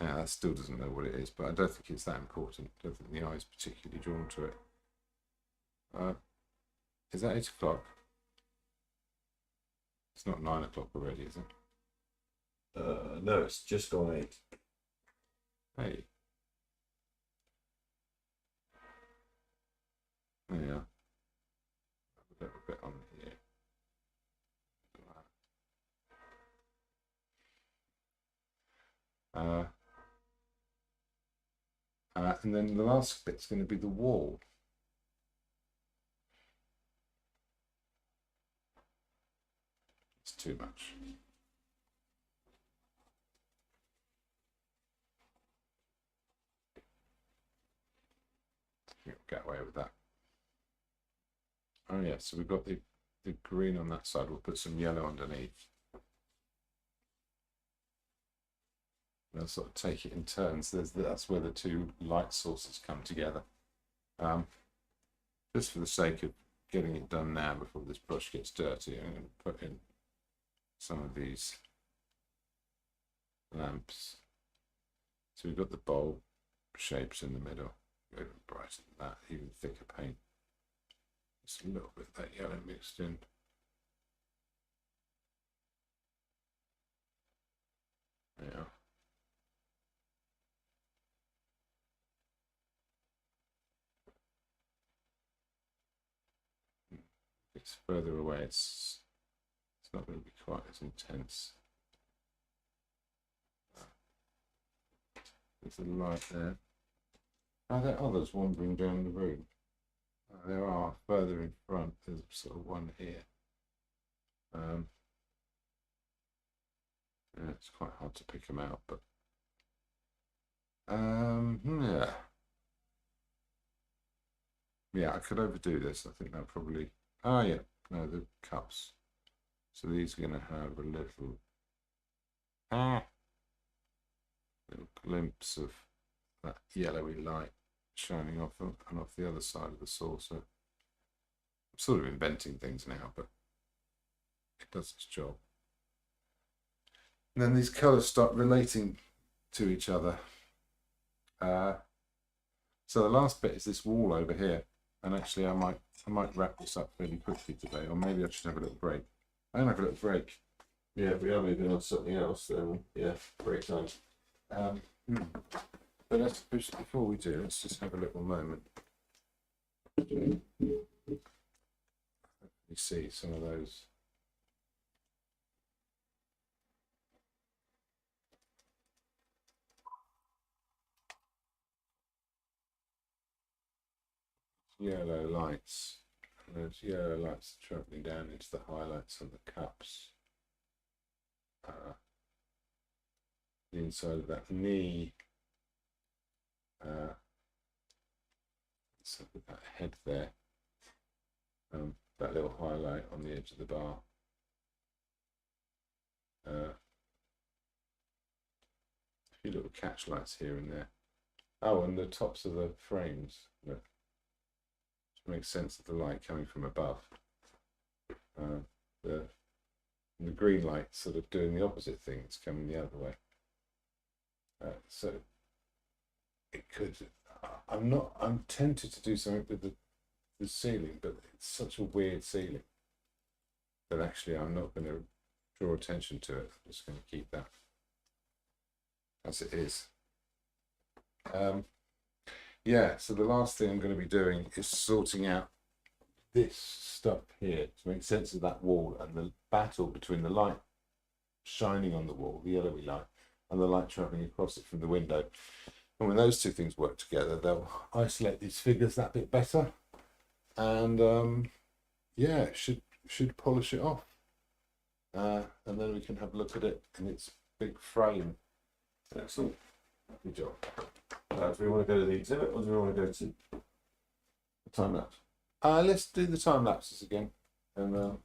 Yeah, that still doesn't know what it is, but I don't think it's that important. I don't think the eye is particularly drawn to it. Is that 8 o'clock? It's not 9 o'clock already, is it? No, it's just gone 8. Hey. There you are. A little bit on here. And then the last bit's going to be the wall. It's too much. You'll get away with that. Oh yeah, so we've got the green on that side. We'll put some yellow underneath. They'll sort of take it in turns. That's where the two light sources come together. Just for the sake of getting it done now before this brush gets dirty, I'm going to put in some of these lamps. So we've got the bulb shapes in the middle. Even brighter than that, even thicker paint. Just a little bit of that yellow mixed in. Yeah. It's further away, it's not going to be quite as intense. There's a light there. Are there others wandering down the room? There are further in front. There's sort of one here. Yeah, it's quite hard to pick them out, but yeah, I could overdo this. I think they'll probably. Oh yeah, no, the cups. So these are going to have a little glimpse of that yellowy light shining off and off the other side of the saucer. I'm sort of inventing things now, but it does its job. And then these colours start relating to each other. So the last bit is this wall over here, and actually I might wrap this up really quickly today, or maybe I should have a little break. I'm gonna have a little break. Yeah, if we are moving on to something else, then yeah, break time. But before we do, let's just have a little moment. You see some of those. Yellow lights. And those yellow lights are travelling down into the highlights on the cups. The inside of that knee. So with that head there. That little highlight on the edge of the bar. A few little catch lights here and there. Oh, and the tops of the frames. Look. Makes sense of the light coming from above. The green light sort of doing the opposite thing, it's coming the other way. So it could. I'm tempted to do something with the ceiling, but it's such a weird ceiling that actually I'm not going to draw attention to it. I'm just going to keep that as it is. Yeah, so the last thing I'm going to be doing is sorting out this stuff here to make sense of that wall and the battle between the light shining on the wall, the yellowy light, and the light travelling across it from the window. And when those two things work together, they'll isolate these figures that bit better. And yeah, should polish it off. And then we can have a look at it in its big frame. Excellent. Good job. Do we want to go to the exhibit, or do we want to go to the time lapse? Let's do the time lapses again. And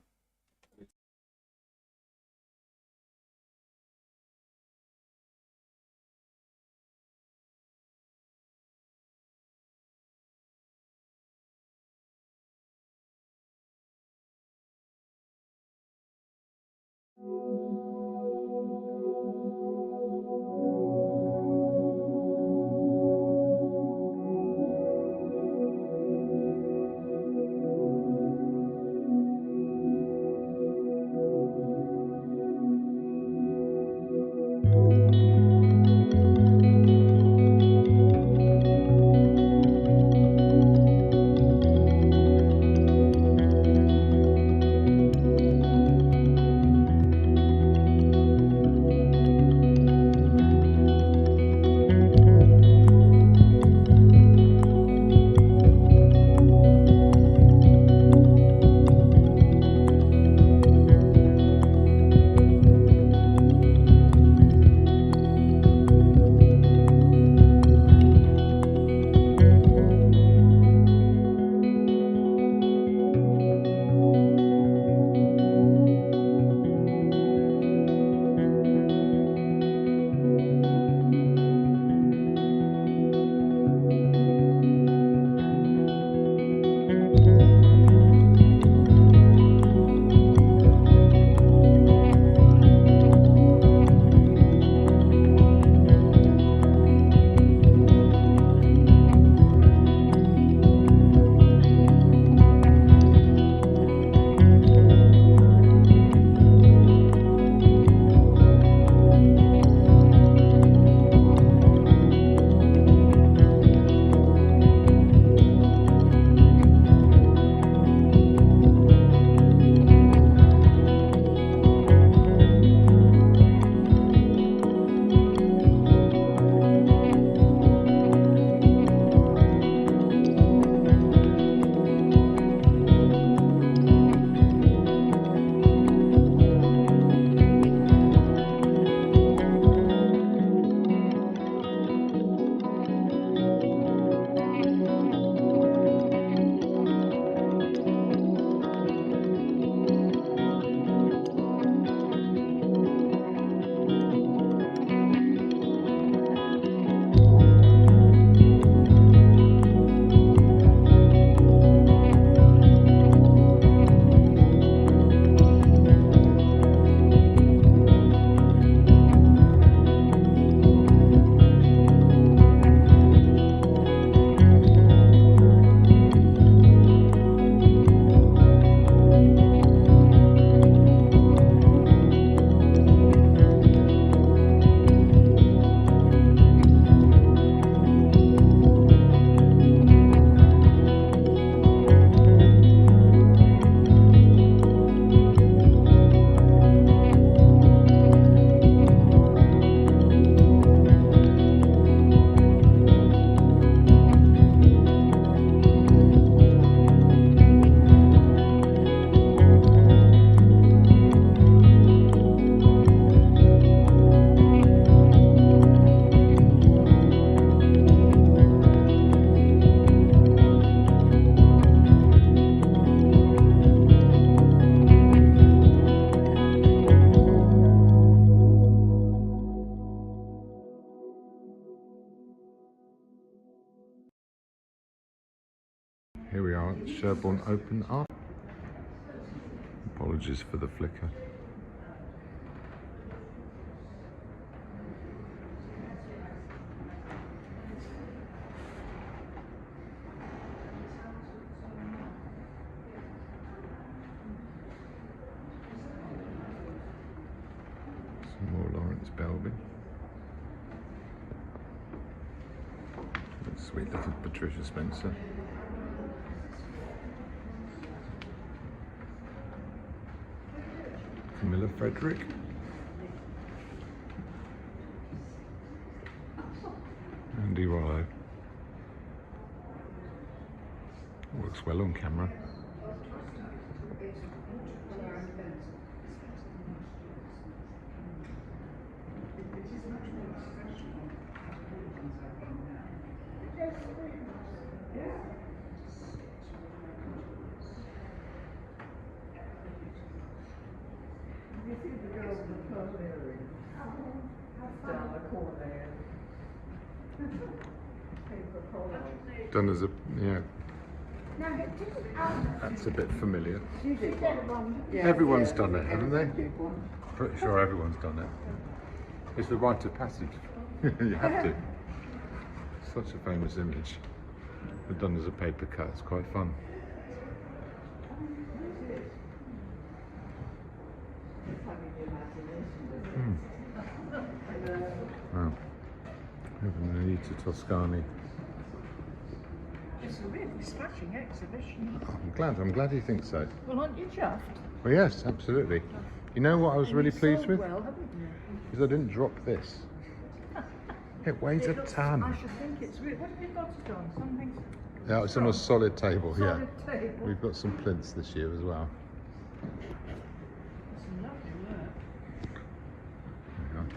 Sherborne Open Art. Apologies for the flicker. Some more Lawrence Belby. Sweet little Patricia Spencer. Camilla Frederick. Andy Rollo. Works well on camera. Done as a, yeah. That's a bit familiar. Everyone's done it, haven't they? Pretty sure everyone's done it. It's the rite of passage. You have to. Such a famous image. They're done as a paper cut. It's quite fun. Wow. Anita Toscani. It's a really smashing exhibition. I'm glad you think so. Well, aren't you chuffed? Well, yes, absolutely. You know what I was really pleased with? Well, haven't you? Because I didn't drop this. It weighs a ton. I should think it's really. What have you got it on? Something. Yeah, it's on a solid table. Solid Yeah, table. we've got some plinths this year as well. It's lovely work. There you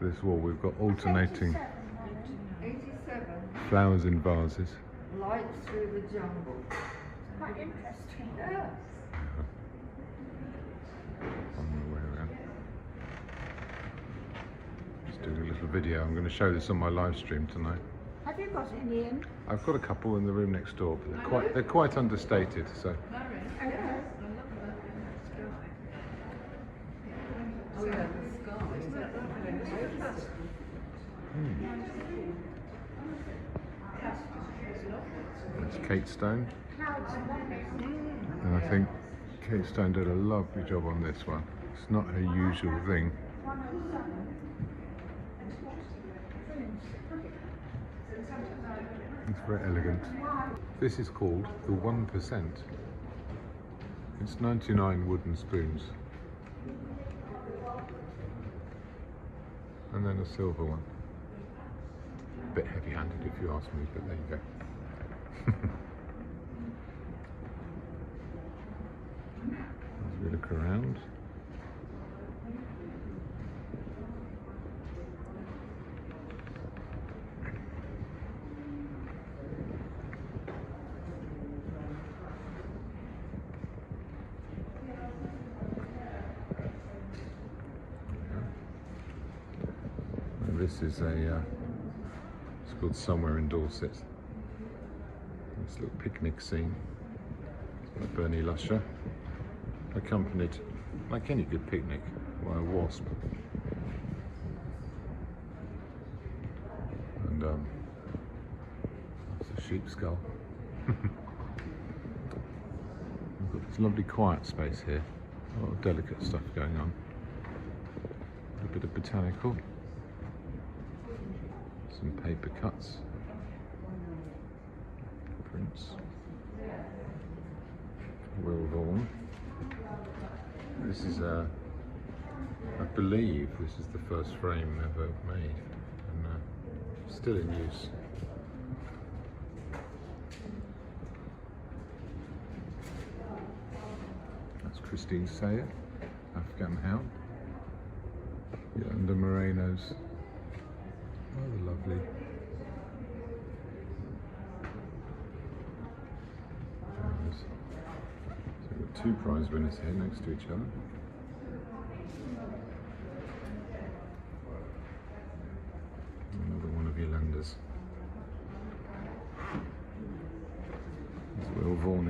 go. This wall we've got alternating 87. flowers in vases. Light through the jungle. Quite interesting. Yes. On the way around. Just doing a little video. I'm going to show this on my live stream tonight. Have you got any in? I've got a couple in the room next door, but they're quite understated. So Okay. Oh yeah, the sky. Isn't that lovely? that's Kate Stone, and I think Kate Stone did a lovely job on this one. It's not her usual thing. It's very elegant. This is called the 1%. It's 99 wooden spoons. And then a silver one. A bit heavy-handed if you ask me, but there you go. As we look around. This is it's called Somewhere in Dorset. This little picnic scene by Bernie Lusher, accompanied, like any good picnic, by a wasp. And that's a sheep skull. We've got this lovely quiet space here, a lot of delicate stuff going on. A bit of botanical. Some paper cuts, prints, Will Vaughan. This is I believe this is the first frame ever made, and still in use. That's Christine Sayer, Afghan Hound. Yolanda Moreno's. Rather lovely. So we've got two prize winners here next to each other. Another one of Yolanda's. There's Will Vaughan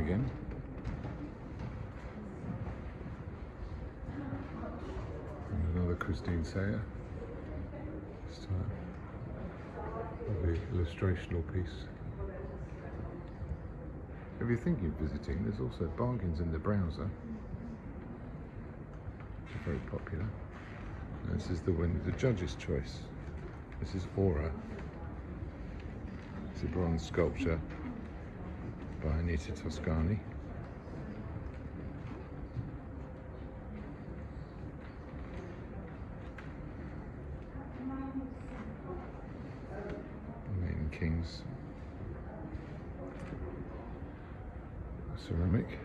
Christine Sayer. This time, lovely illustrational piece. If you're thinking of visiting, there's also bargains in the browser. They're very popular. And this is the judge's choice. This is Aura. It's a bronze sculpture by Anita Toscani. Maiden Kings ceramic.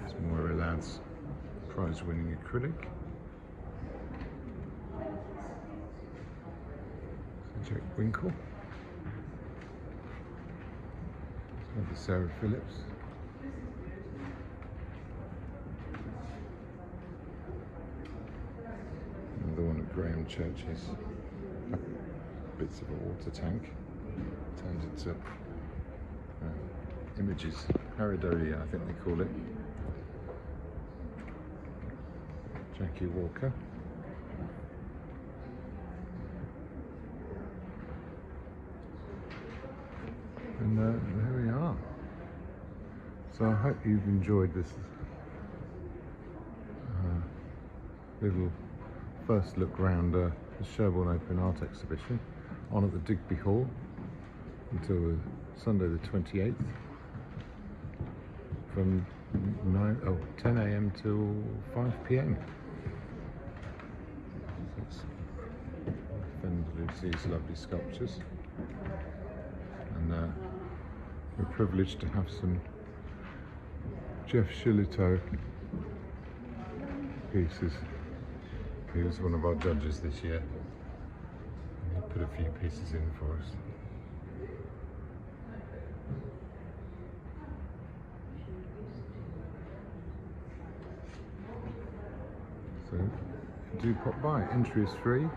There's Moira Ladd's prize-winning acrylic. Jack Winkle. There's Sarah Phillips. Another one of Graham Church's bits of a water tank turned into images. Pareidolia, I think they call it. Jackie Walker. And there we are. So I hope you've enjoyed this little first look round the Sherborne Open Art Exhibition on at the Digby Hall until Sunday the 28th from 10 a.m. till 5 p.m. Defend Lucy's lovely sculptures, and we're privileged to have some Jeff Shillito pieces. He was one of our judges this year, and he put a few pieces in for us. So do pop by. Entry is free.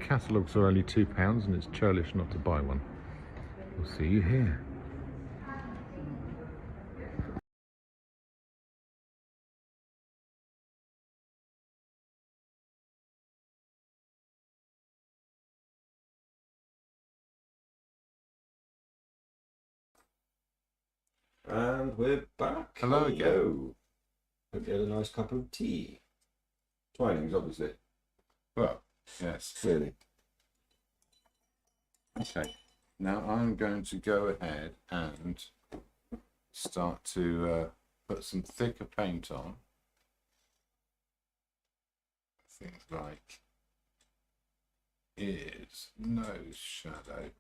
Catalogues are only £2 and it's churlish not to buy one. We'll see you here. And we're back. Hello again. Hope you had a nice cup of tea. Twinings, obviously. Well, yes. Clearly. Okay. Now I'm going to go ahead and start to put some thicker paint on. Things like ears, nose shadow,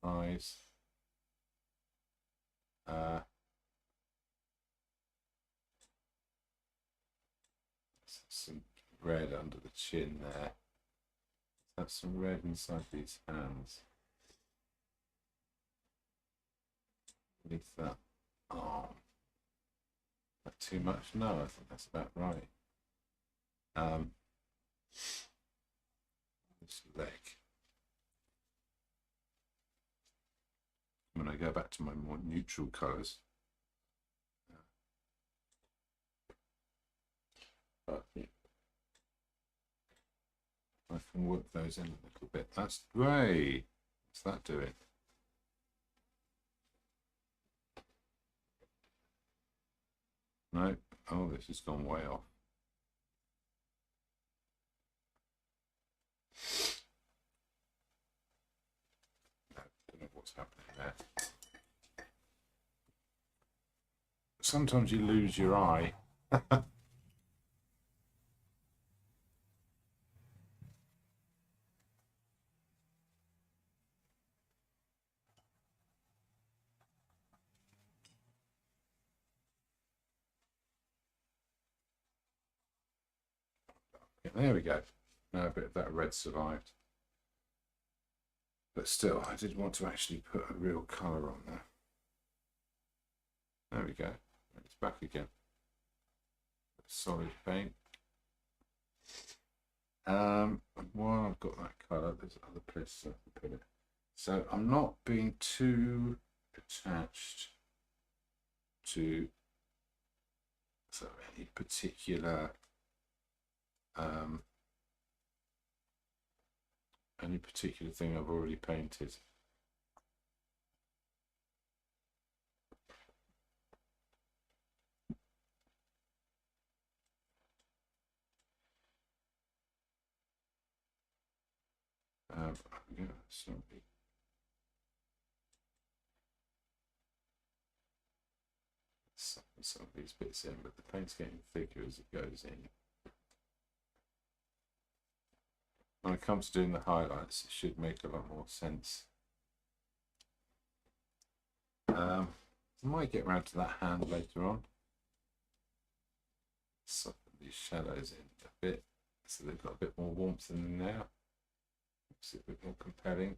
eyes. Some red under the chin there. Let's have some red inside these hands. Beneath that arm. Not too much? No, I think that's about right. This leg. When I go back to my more neutral colours. Yeah. I can work those in a little bit. That's great. What's that doing? No. Oh, this has gone way off. No, don't know what's happening there. Sometimes you lose your eye. There we go. Now a bit of that red survived. But still, I did want to actually put a real colour on there. There we go. It's back again. Solid paint. While I've got that colour, there's other places I can put it. So I'm not being too attached to any particular thing I've already painted. Yeah, sorry. Some of these bits in, but the paint's getting thicker as it goes in. When it comes to doing the highlights, it should make a lot more sense. I might get around to that hand later on. Soften these shadows in a bit, so they've got a bit more warmth in them now. Makes it a bit more compelling.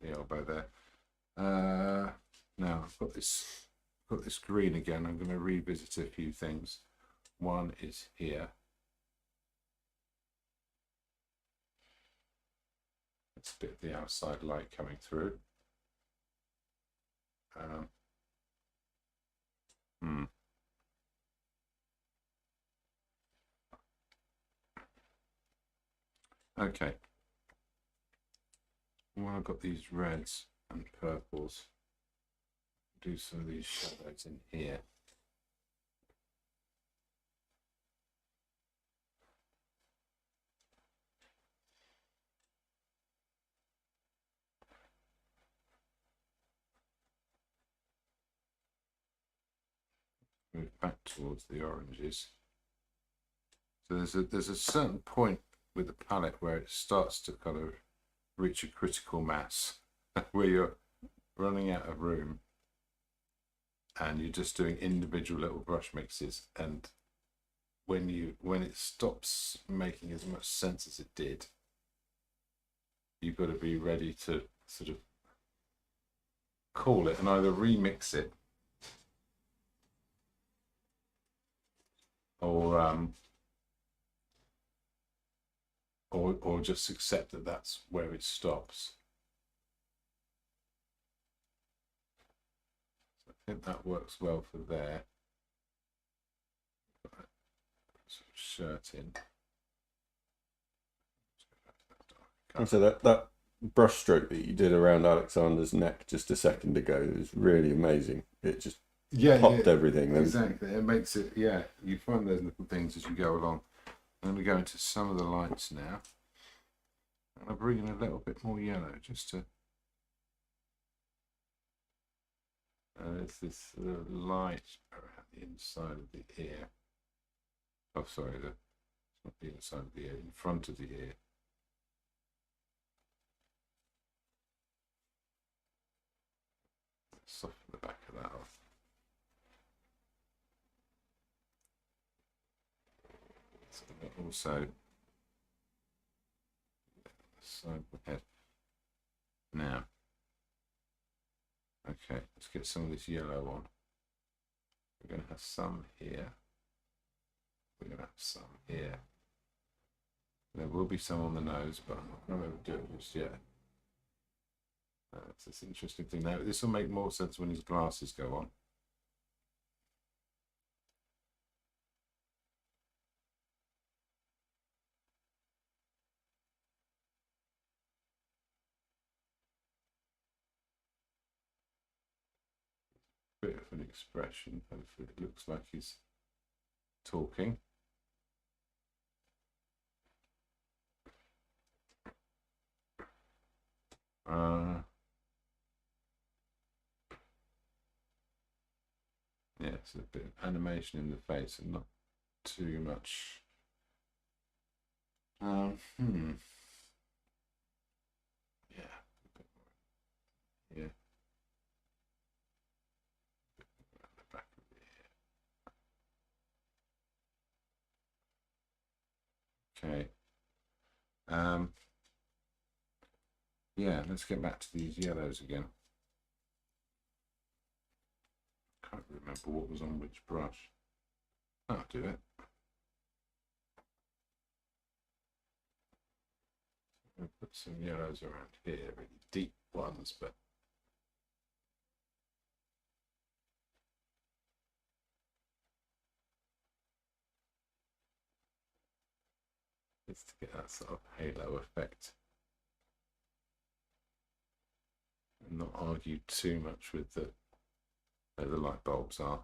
The elbow there. Now I've got this green again. I'm going to revisit a few things. One is here. It's a bit of the outside light coming through. Okay. Well, I've got these reds and purples. Do some of these shadows in here. Move back towards the oranges. So there's a certain point with the palette where it starts to kind of reach a critical mass, where you're running out of room, and you're just doing individual little brush mixes. And when it stops making as much sense as it did, you've got to be ready to sort of call it and either remix it or just accept that that's where it stops. So I think that works well for there. Put that sort of shirt in. And so that brush stroke that you did around Alexander's neck just a second ago is really amazing. It just popped everything. Exactly. It makes it, you find those little things as you go along. I'm going to go into some of the lights now. And I'll bring in a little bit more yellow just to. There's this light around the inside of the ear. Oh, sorry, it's not the inside of the ear, in front of the ear. Soften the back of that off. So also side of the head. Now, okay, let's get some of this yellow on. We're going to have some here. We're going to have some here. There will be some on the nose, but I'm not going to do it just yet. That's this interesting thing. Now, this will make more sense when his glasses go on. Bit of an expression. Hopefully it looks like he's talking. Yeah, it's a bit of animation in the face and not too much. Yeah. Yeah. The back of the ear. Okay. Yeah, let's get back to these yellows again. can't remember what was on which brush. That'll do it. I'll put some yellows around here, really deep ones, but it's to get that sort of halo effect and not argue too much with where the light bulbs are.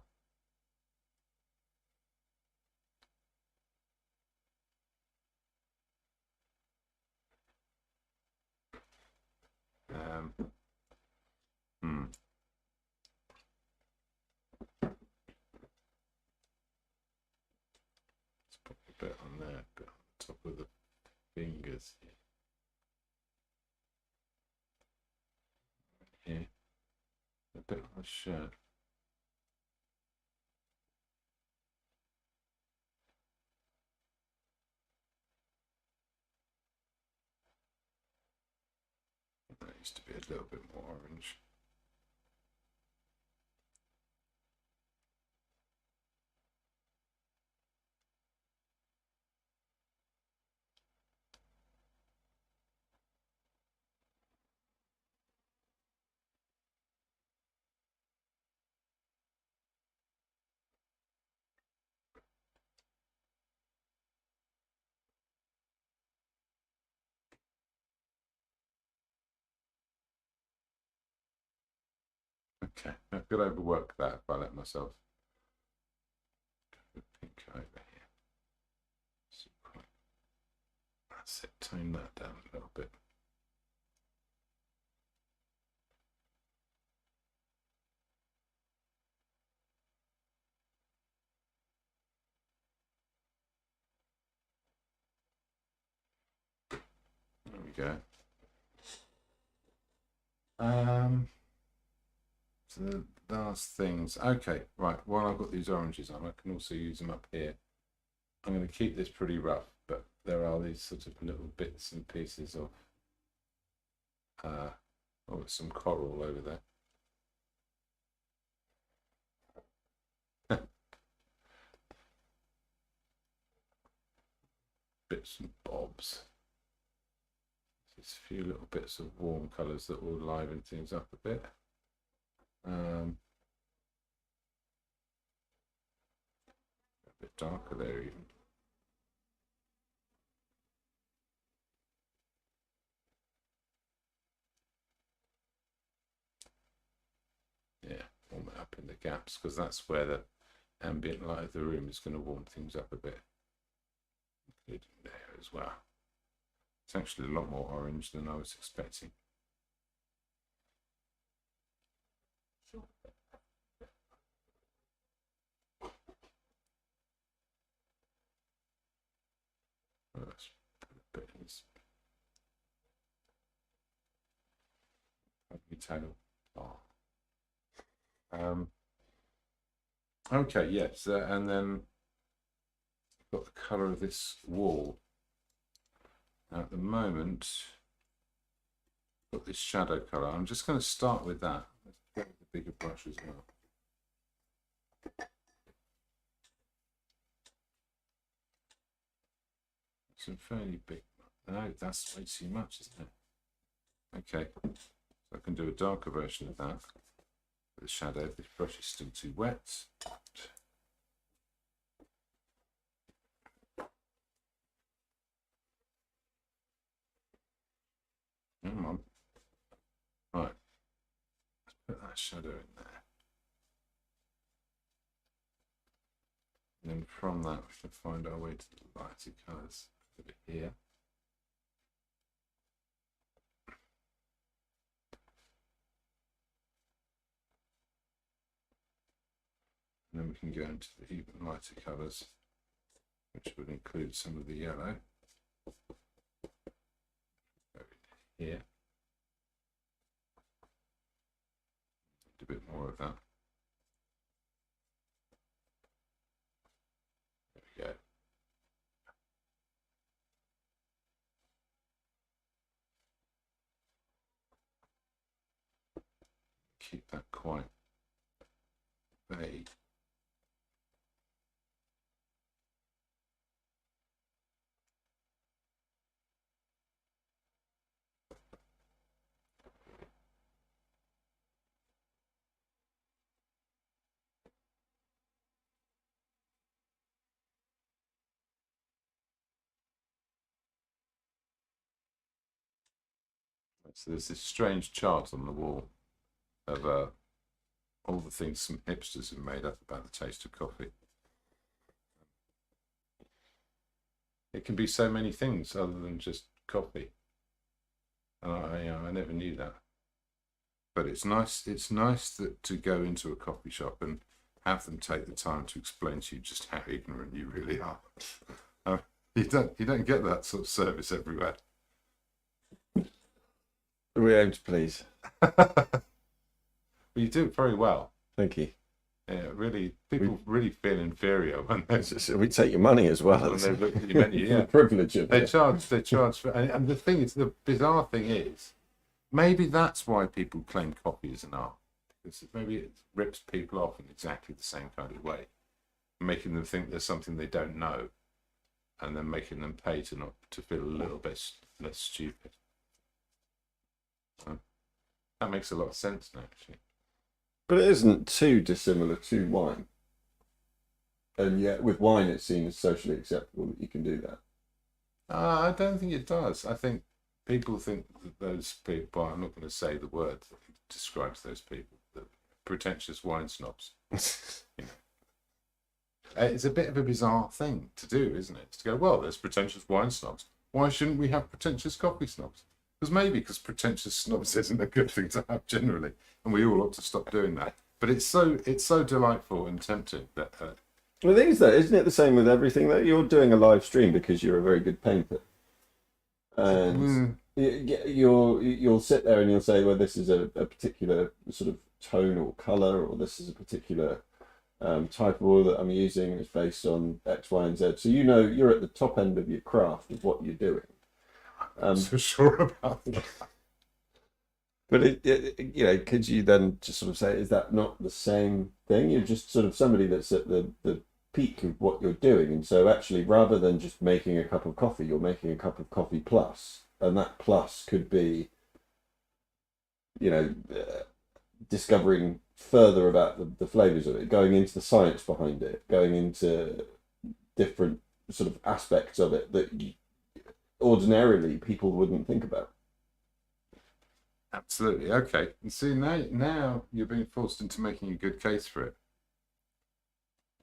Let's put a bit on there, a bit on the top of the fingers here, a bit on the shirt. That used to be a little bit more orange. Okay, I could overwork that if I let myself. Pink over here. That's it, tone that down a little bit. There we go. So the last things. Okay, right. While I've got these oranges on, I can also use them up here. I'm going to keep this pretty rough, but there are these sort of little bits and pieces of some coral over there. Bits and bobs. Just a few little bits of warm colours that will liven things up a bit. A bit darker there even. Yeah, warm it up in the gaps because that's where the ambient light of the room is going to warm things up a bit. Including there as well. It's actually a lot more orange than I was expecting. Let's put a bit in this tail. Okay, yes, and then got the colour of this wall. Now, at the moment, got this shadow colour. I'm just going to start with that. Let's get the bigger brush as well. Some fairly big. No, that's way too much, isn't it? Okay, so I can do a darker version of that. The shadow. This brush is still too wet. Come on. Right. Let's put that shadow in there. And then from that, we can find our way to the lighter colours over here. And then we can go into the even lighter colours, which would include some of the yellow. Here. A bit more of that. There we go. Keep that quite Bay. So there's this strange chart on the wall of all the things some hipsters have made up about the taste of coffee. It can be so many things other than just coffee. And I never knew that. But it's nice. It's nice to go into a coffee shop and have them take the time to explain to you just how ignorant you really are. You don't get that sort of service everywhere. We aim to please. But you do it very well. Thank you. Yeah, really, people really feel inferior when We take your money as well. when they look at your menu. Yeah, The privilege of they it. charge for, and the thing is, the bizarre thing is, maybe that's why people claim coffee is an art, because maybe it rips people off in exactly the same kind of way, making them think there's something they don't know, and then making them pay to feel a little bit less stupid. So, that makes a lot of sense now, actually. But it isn't too dissimilar to wine. And yet, with wine, it's seen as socially acceptable that you can do that. I don't think it does. I think people think that those people, I'm not going to say the word that describes those people, the pretentious wine snobs. You know. It's a bit of a bizarre thing to do, isn't it? To go, well, there's pretentious wine snobs. Why shouldn't we have pretentious coffee snobs? Because pretentious snobs isn't a good thing to have generally, and we all ought to stop doing that. But it's so delightful and tempting that. Well, the thing is, though, isn't it the same with everything? That you're doing a live stream because you're a very good painter, and you'll sit there and you'll say, well, this is a particular sort of tone or color, or this is a particular type of oil that I'm using. It's based on X, Y, and Z. So you know you're at the top end of your craft of what you're doing. I'm so sure about that. But could you then just sort of say, is that not the same thing? You're just sort of somebody that's at the peak of what you're doing, and so actually, rather than just making a cup of coffee, you're making a cup of coffee plus, and that plus could be, discovering further about the flavors of it, going into the science behind it, going into different sort of aspects of it that ordinarily people wouldn't think about. Absolutely. Okay. And see, now you're being forced into making a good case for it.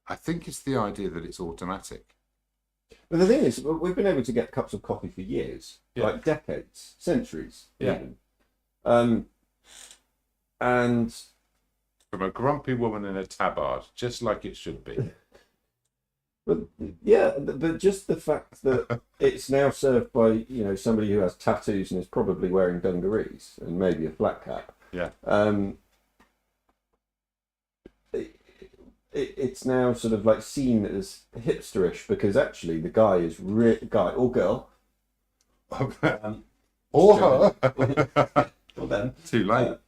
I think it's the idea that it's automatic. But the thing is, we've been able to get cups of coffee for years, like decades, centuries, even. And from a grumpy woman in a tabard, just like it should be. But just the fact that it's now served by somebody who has tattoos and is probably wearing dungarees and maybe a flat cap. Yeah. It's now sort of like seen as hipsterish because actually the guy is guy or girl, or her. Well then, too late.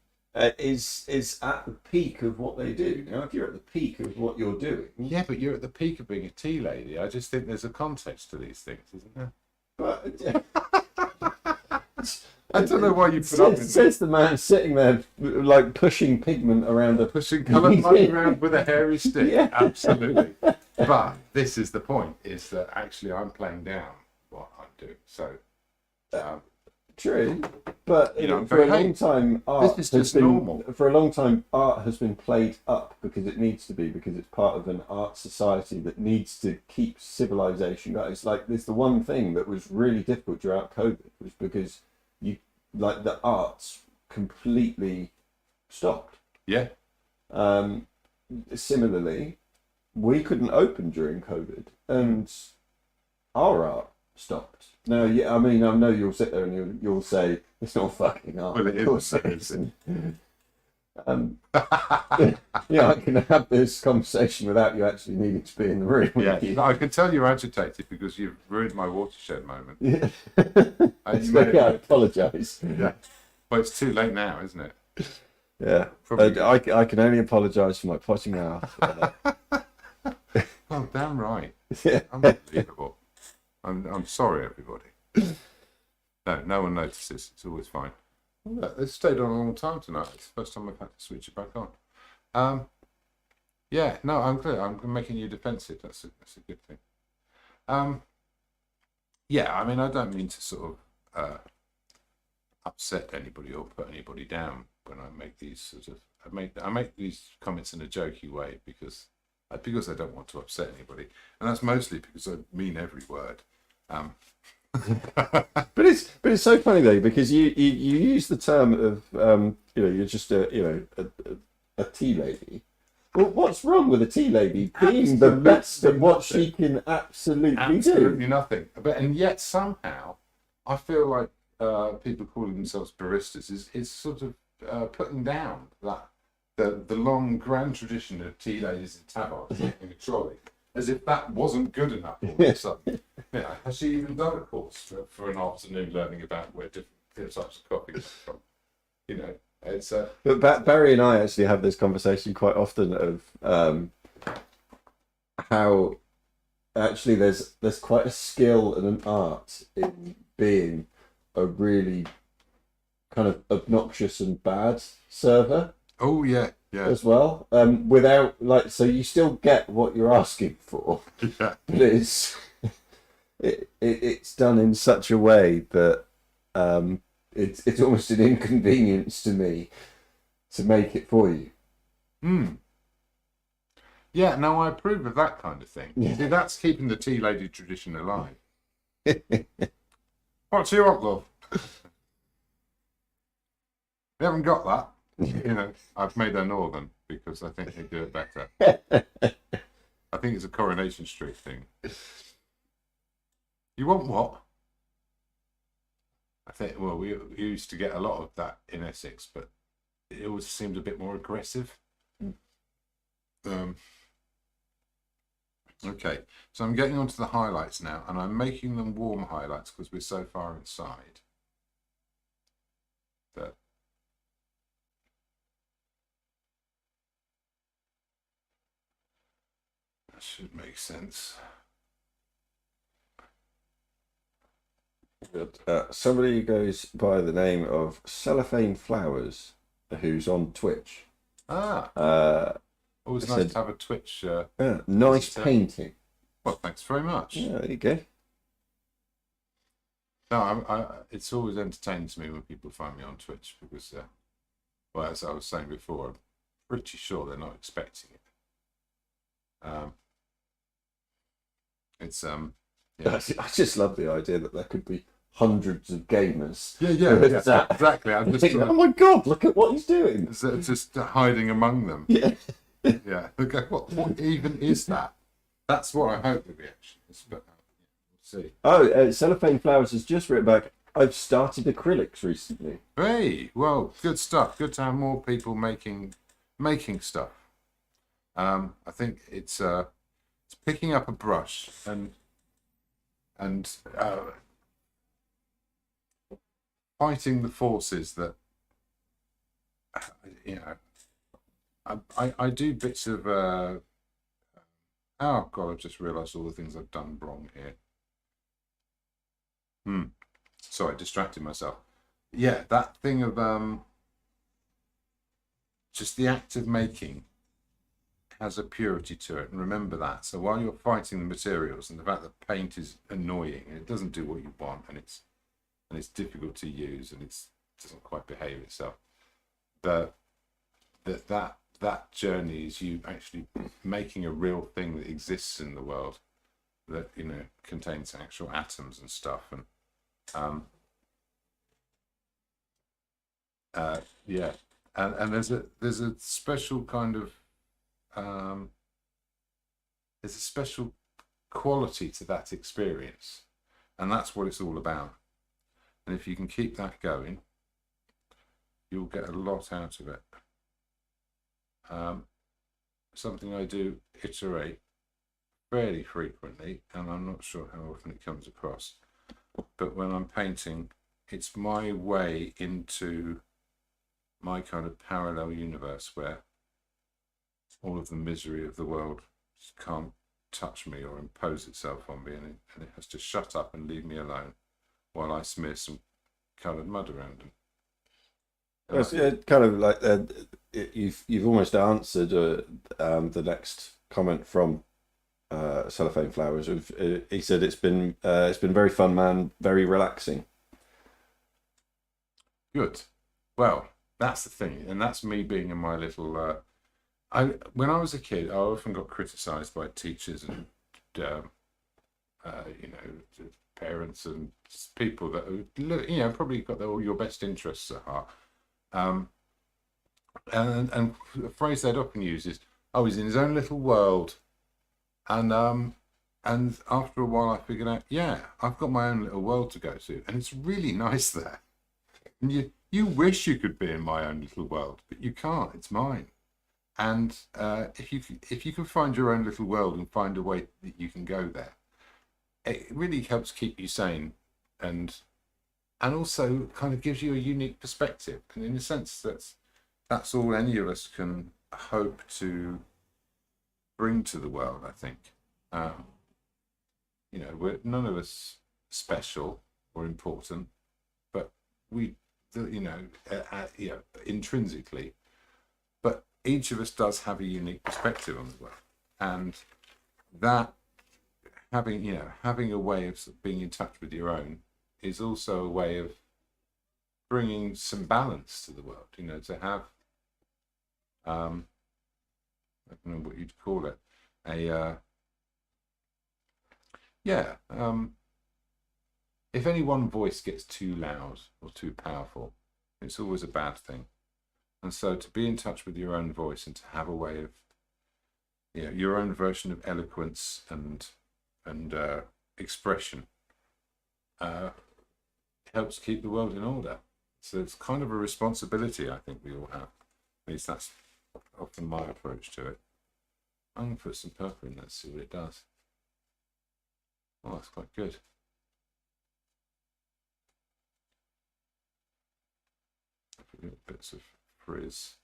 Is at the peak of what they do. Now, if you're at the peak of what you're doing... Yeah, but you're at the peak of being a tea lady. I just think there's a context to these things, isn't there? But... I don't know why you put up with says the man sitting there, like, pushing pigment around a... Pushing coloured money around with a hairy stick. Yeah. Absolutely. But this is the point, is that actually I'm playing down what I'm doing. So... True, but I'm for a very long time, art this is has just been normal. For a long time, art has been played up because it needs to be, because it's part of an art society that needs to keep civilization going. It's like there's the one thing that was really difficult throughout COVID was because the arts completely stopped. Yeah. Similarly, we couldn't open during COVID, and our art stopped. Now, I know you'll sit there and you'll say it's not fucking art. Well, it is. I can have this conversation without you actually needing to be in the room. Yeah, I can tell you're agitated because you've ruined my watershed moment. Yeah. I I apologise. Yeah, but it's too late now, isn't it? Yeah. Probably. I can only apologise for my potty mouth. Oh, damn right. Yeah. Unbelievable. I'm sorry, everybody. No one notices. It's always fine. Look, it's stayed on a long time tonight. It's the first time I've had to switch it back on. Yeah, no, I'm clear. I'm making you defensive. That's a good thing. Yeah, I mean, I don't mean to sort of upset anybody or put anybody down when I make these sort of. I make these comments in a jokey way because I don't want to upset anybody, and that's mostly because I mean every word. But it's so funny though, because you use the term of you're just a tea lady. Well, what's wrong with a tea lady being the best at what she can absolutely do? Nothing. And yet somehow I feel like people calling themselves baristas is sort of putting down that the long grand tradition of tea ladies in tabards in a trolley, as if that wasn't good enough all of a sudden. Yeah, has she even done a course for an afternoon learning about where different types of coffee come from? You know, it's But Barry and I actually have this conversation quite often of how actually there's quite a skill and an art in being a really kind of obnoxious and bad server. Oh yeah. As well, without so you still get what you're asking for, Yeah. but it's done in such a way that it's almost an inconvenience to me to make it for you. Yeah, no, I approve of that kind of thing. Yeah. See, that's keeping the tea lady tradition alive. What do you want, love? We haven't got that. You know, I've made her northern because I think they do it better. I think it's a Coronation Street thing. You want what? I think, well, we used to get a lot of that in Essex, but it always seemed a bit more aggressive. Okay, so I'm getting onto the highlights now, and I'm making them warm highlights because we're so far inside that should make sense. Somebody goes by the name of Cellophane Flowers, who's on Twitch. Always nice to have a Twitch. Nice painting. Well, thanks very much. Yeah, there you go. No, it's always entertaining to me when people find me on Twitch because, well, as I was saying before, I'm pretty sure they're not expecting it. Yeah. I just love the idea that there could be hundreds of gamers. Yeah, exactly. I'm just thinking, oh my god, look at what he's doing. Just hiding among them. Yeah. Yeah. Okay, what even is that? That's what I hope the reaction is, but we'll see. Oh, Cellophane Flowers has just written back, I've started acrylics recently. Hey, well, good stuff. Good to have more people making stuff. I think it's picking up a brush and fighting the forces that I do bits of oh god, I've just realised all the things I've done wrong here. Sorry, distracted myself. Yeah, that thing of just the act of making has a purity to it, and remember that. So while you're fighting the materials and the fact that paint is annoying and it doesn't do what you want and it's difficult to use and it doesn't quite behave itself, that journey is you actually making a real thing that exists in the world that contains actual atoms and stuff, and yeah, and there's a special kind of there's a special quality to that experience, and that's what it's all about. And if you can keep that going, you'll get a lot out of it. Something I do iterate fairly frequently, and I'm not sure how often it comes across, but when I'm painting, it's my way into my kind of parallel universe where all of the misery of the world just can't touch me or impose itself on me, and it has to shut up and leave me alone while I smear some coloured mud around them. It's kind of like you've almost answered the next comment from Cellophane Flowers. He said it's been very fun, man, very relaxing. Good. Well, that's the thing, and that's me being in my little. When I was a kid, I often got criticised by teachers and parents and people that probably got all your best interests at heart. And a phrase they'd often use is, "Oh, he's in his own little world," and after a while, I figured out, yeah, I've got my own little world to go to, and it's really nice there. And you wish you could be in my own little world, but you can't. It's mine. And if you can find your own little world and find a way that you can go there, it really helps keep you sane, and also kind of gives you a unique perspective. And in a sense, that's all any of us can hope to bring to the world, I think. We're none of us special or important, but intrinsically, but each of us does have a unique perspective on the world, and that having a way of being in touch with your own is also a way of bringing some balance to the world. To have I don't know what you'd call it, if any one voice gets too loud or too powerful, it's always a bad thing. And so to be in touch with your own voice and to have a way of your own version of eloquence and expression helps keep the world in order. So it's kind of a responsibility I think we all have. At least that's often my approach to it. I'm going to put some purple in there to see what it does. Oh, that's quite good. Little bits of frizz.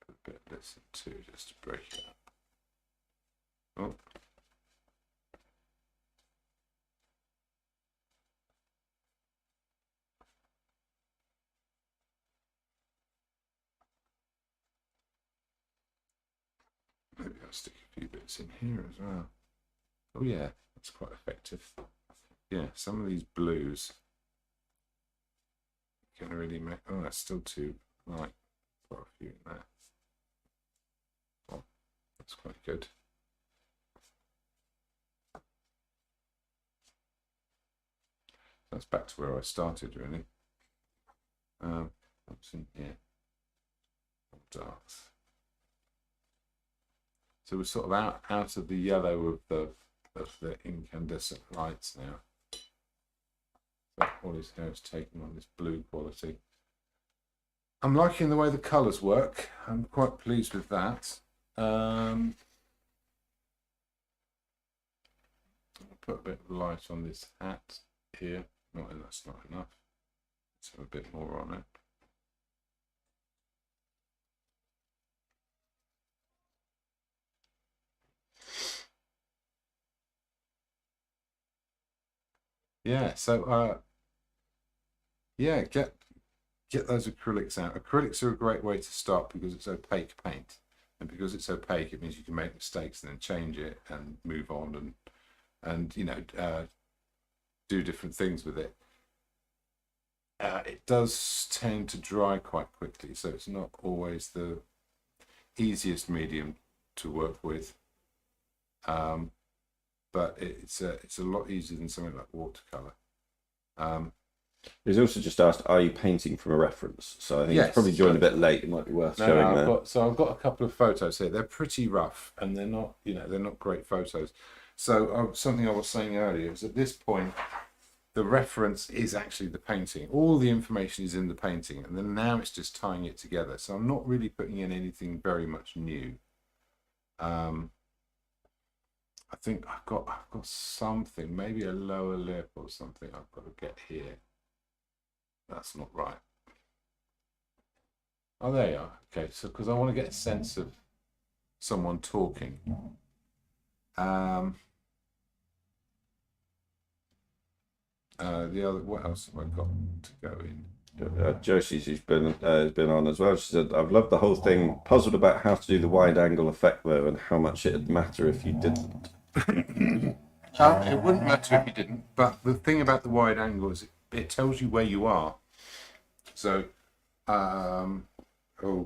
Put a bit of this in too, just to break it up. Oh. Maybe I'll stick a few bits in here as well. Oh yeah, that's quite effective. Yeah, some of these blues can really make. Oh, that's still too light. Quite a few in there. Oh, that's quite good. That's back to where I started, really. What's in here? Darks. So we're sort of out of the yellow of the incandescent lights now. So all his hair is taking on this blue quality. I'm liking the way the colours work. I'm quite pleased with that. I'll put a bit of light on this hat here. No, that's not enough. Let's have a bit more on it. Yeah, so yeah, get those acrylics out. Acrylics are a great way to start because it's opaque paint, and because it's opaque, it means you can make mistakes and then change it and move on and do different things with it. It does tend to dry quite quickly, so it's not always the easiest medium to work with. But it's a lot easier than something like watercolor. He's also just asked, "Are you painting from a reference?" So I think Yes. it's probably joined a bit late. It might be worth showing there. I've got a couple of photos here. They're pretty rough, and they're not great photos. So something I was saying earlier is at this point, the reference is actually the painting. All the information is in the painting, and then now it's just tying it together. So I'm not really putting in anything very much new. I think I've got something, maybe a lower lip or something I've got to get here. That's not right. Oh, there you are. Okay, so because I want to get a sense of someone talking. The other, what else have I got to go in? Josie's who's been on as well. She said, "I've loved the whole thing. Puzzled about how to do the wide angle effect though, and how much it'd matter if you didn't." It wouldn't matter if you didn't. But the thing about the wide angle is it tells you where you are. So, oh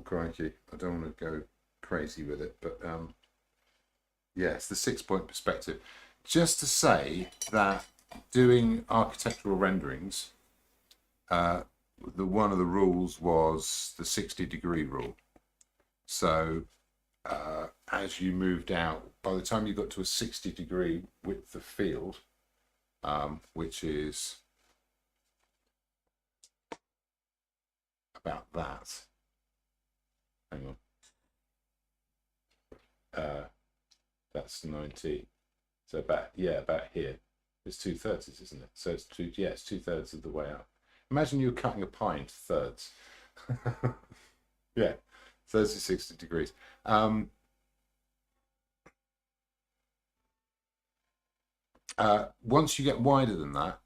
crikey, I don't want to go crazy with it, but yeah, it's the 6-point perspective. Just to say that doing architectural renderings, one of the rules was the 60-degree rule. So as you moved out, by the time you got to a 60-degree width of field, which is about that. Hang on. That's 90. So about here. It's 2/3, isn't it? So it's 2/3 of the way up. Imagine you're cutting a pie into thirds. Yeah, 60 degrees. Once you get wider than that,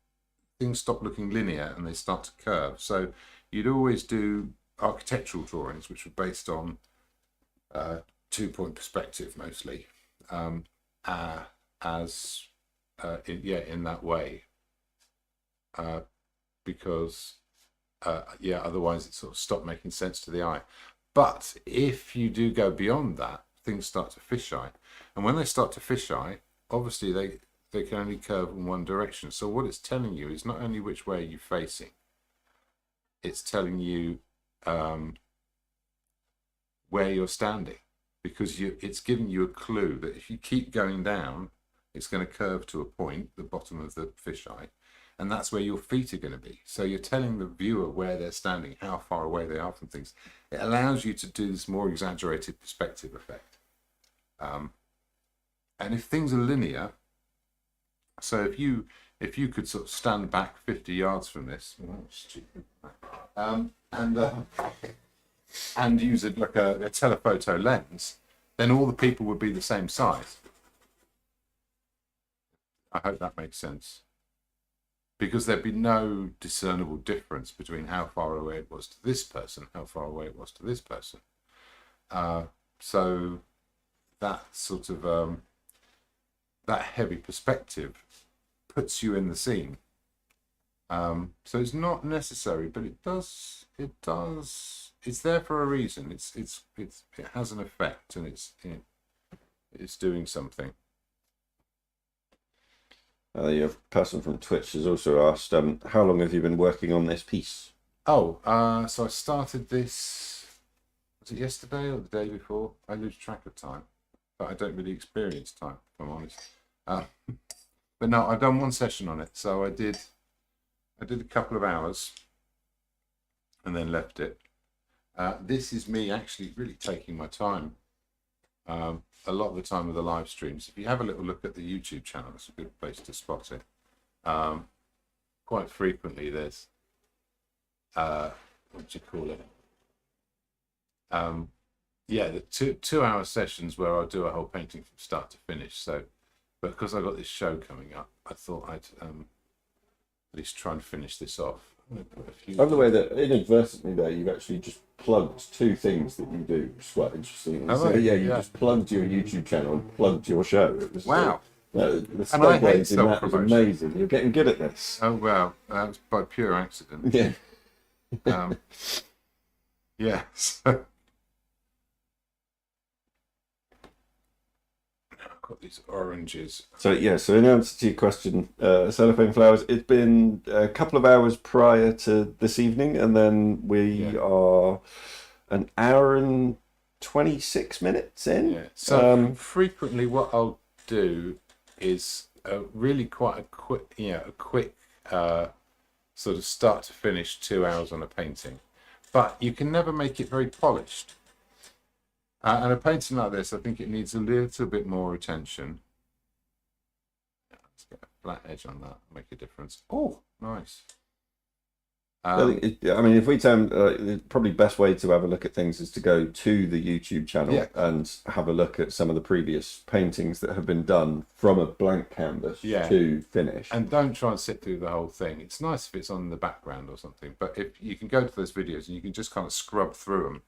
things stop looking linear and they start to curve. So you'd always do architectural drawings, which were based on 2-point perspective mostly, in that way, because otherwise it sort of stopped making sense to the eye. But if you do go beyond that, things start to fisheye, and when they start to fisheye, obviously they can only curve in one direction. So what it's telling you is not only which way you're facing, it's telling you where you're standing, because it's giving you a clue that if you keep going down, it's going to curve to a point, the bottom of the fisheye, and that's where your feet are going to be. So you're telling the viewer where they're standing, how far away they are from things. It allows you to do this more exaggerated perspective effect. And if things are linear, so if you could sort of stand back 50 yards from this, and use it like a telephoto lens, then all the people would be the same size. I hope that makes sense, because there'd be no discernible difference between how far away it was to this person, how far away it was to this person. So that sort of that heavy perspective puts you in the scene. So it's not necessary, but it does. It's there for a reason. It has an effect, and it's doing something. A person from Twitch has also asked, how long have you been working on this piece? So I started this, was it yesterday or the day before? I lose track of time, but I don't really experience time, if I'm honest. But no, I've done one session on it. So I did a couple of hours and then left it. This is me actually really taking my time. A lot of the time with the live streams. If you have a little look at the YouTube channel, it's a good place to spot it. Quite frequently there's, what do you call it? The 2-hour sessions where I'll do a whole painting from start to finish. So, but because I got this show coming up, I thought I'd at least try and finish this off. I love the way that inadvertently there you've actually just plugged 2 things that you do. It's quite interesting. Oh, so, you just plugged your YouTube channel and plugged your show. It was, wow. The and I hate in that was amazing. You're getting good at this. Oh well, that was by pure accident. Yeah. Yes. I've got these oranges. So in answer to your question, cellophane flowers, it's been a couple of hours prior to this evening, and then we are an hour and 26 minutes in. Yeah. So frequently what I'll do is really quite a quick sort of start to finish 2 hours on a painting, but you can never make it very polished. And a painting like this, I think it needs a little bit more attention. Let's get a flat edge on that, make a difference. Oh, nice. I mean, if we turn, probably best way to have a look at things is to go to the YouTube channel and have a look at some of the previous paintings that have been done from a blank canvas to finish. And don't try and sit through the whole thing. It's nice if it's on the background or something, but if you can go to those videos and you can just kind of scrub through them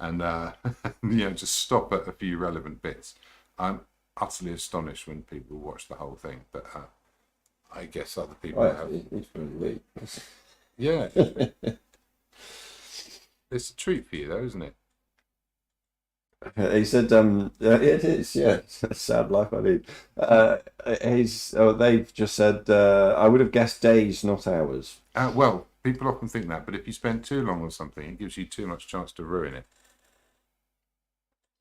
and just stop at a few relevant bits. I'm utterly astonished when people watch the whole thing, but I guess other people have. It's really weak. Yeah. It's a treat for you though, isn't it? He said, it is, yeah, it's a sad life I lead. They've just said, I would have guessed days, not hours. Well, people often think that, but if you spend too long on something, it gives you too much chance to ruin it.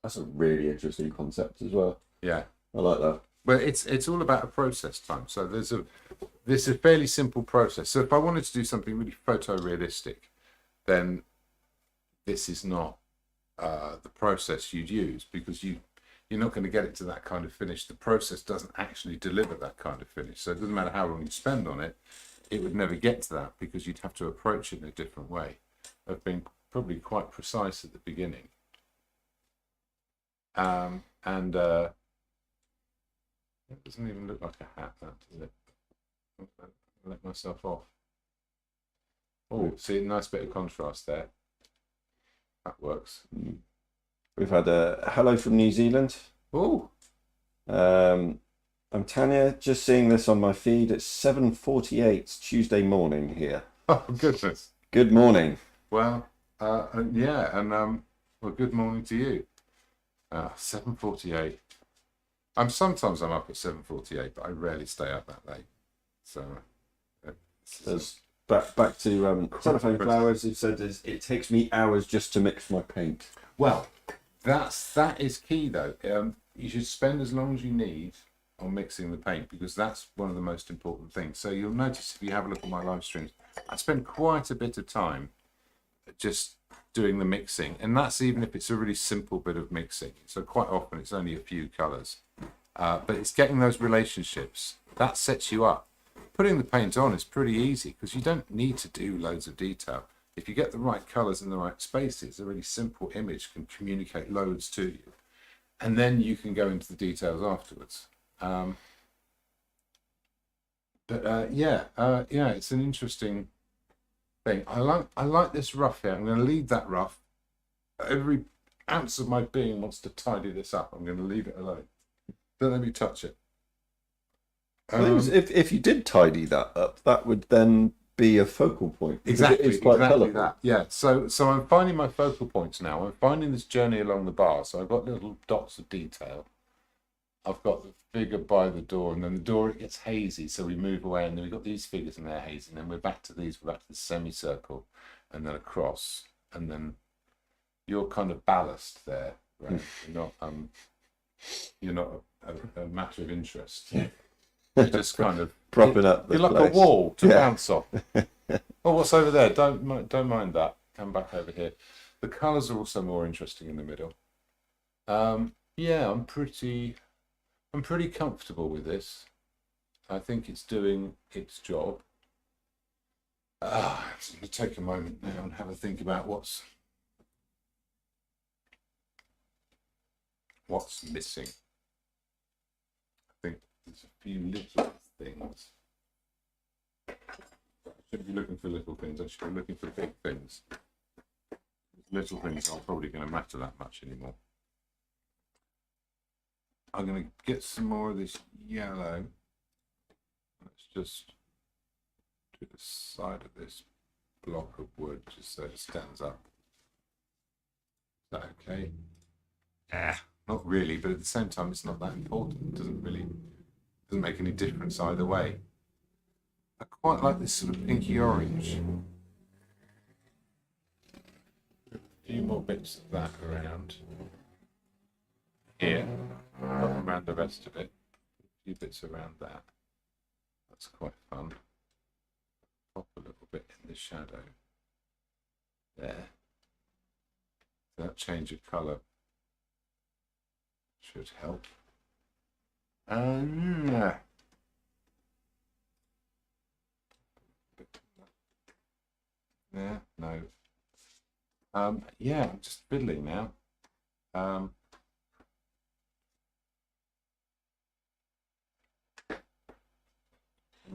That's a really interesting concept as well. Yeah. I like that. Well, it's all about a process time. So this is a fairly simple process. So if I wanted to do something really photorealistic, then this is not the process you'd use, because you're not going to get it to that kind of finish. The process doesn't actually deliver that kind of finish. So it doesn't matter how long you spend on it, it would never get to that, because you'd have to approach it in a different way of being probably quite precise at the beginning. It doesn't even look like a hat, that, does it? I'll let myself off. Oh, see, a nice bit of contrast there. That works. We've had a hello from New Zealand. Oh. I'm Tanya, just seeing this on my feed. It's 7:48 Tuesday morning here. Oh, goodness. Good morning. Well, yeah, and well, good morning to you. 7:48. Sometimes I'm up at 7:48, but I rarely stay up that late. So, back to Telephone Flowers. Who said it takes me hours just to mix my paint. Well, that is key though. You should spend as long as you need on mixing the paint, because that's one of the most important things. So you'll notice if you have a look at my live streams, I spend quite a bit of time just doing the mixing, and that's even if it's a really simple bit of mixing. So quite often it's only a few colours, but it's getting those relationships that sets you up. Putting the paint on is pretty easy because you don't need to do loads of detail. If you get the right colours in the right spaces, a really simple image can communicate loads to you, and then you can go into the details afterwards. It's an interesting thing. I like this rough here. I'm going to leave that rough. Every ounce of my being wants to tidy this up. I'm going to leave it alone. Don't let me touch it. If you did tidy that up, that would then be a focal point. Exactly, it's quite exactly colourful. that. Yeah. So I'm finding my focal points now. I'm finding this journey along the bar. So I've got little dots of detail. I've got the figure by the door, and then the door, it gets hazy, so we move away, and then we've got these figures and they're hazy, and then we're back to these, we're back to the semicircle, and then across, and then you're kind of ballast there, right? You're not a matter of interest. You're just kind of propping up the You're like place. A wall to bounce off. Oh, what's over there? Don't mind that. Come back over here. The colours are also more interesting in the middle. Yeah, I'm pretty comfortable with this. I think it's doing its job. I'm going to take a moment now and have a think about what's missing. I think there's a few little things. I shouldn't be looking for little things. I should be looking for big things. Little things aren't probably going to matter that much anymore. I'm going to get some more of this yellow. Let's just do the side of this block of wood just so it stands up. Is that okay? Not really, but at the same time, it's not that important. It doesn't make any difference either way. I quite like this sort of pinky orange. A few more bits of that around here. Not around the rest of it. A few bits around that. That's quite fun. Pop a little bit in the shadow. There. That change of colour should help. Yeah, no. Yeah, I'm just fiddling now.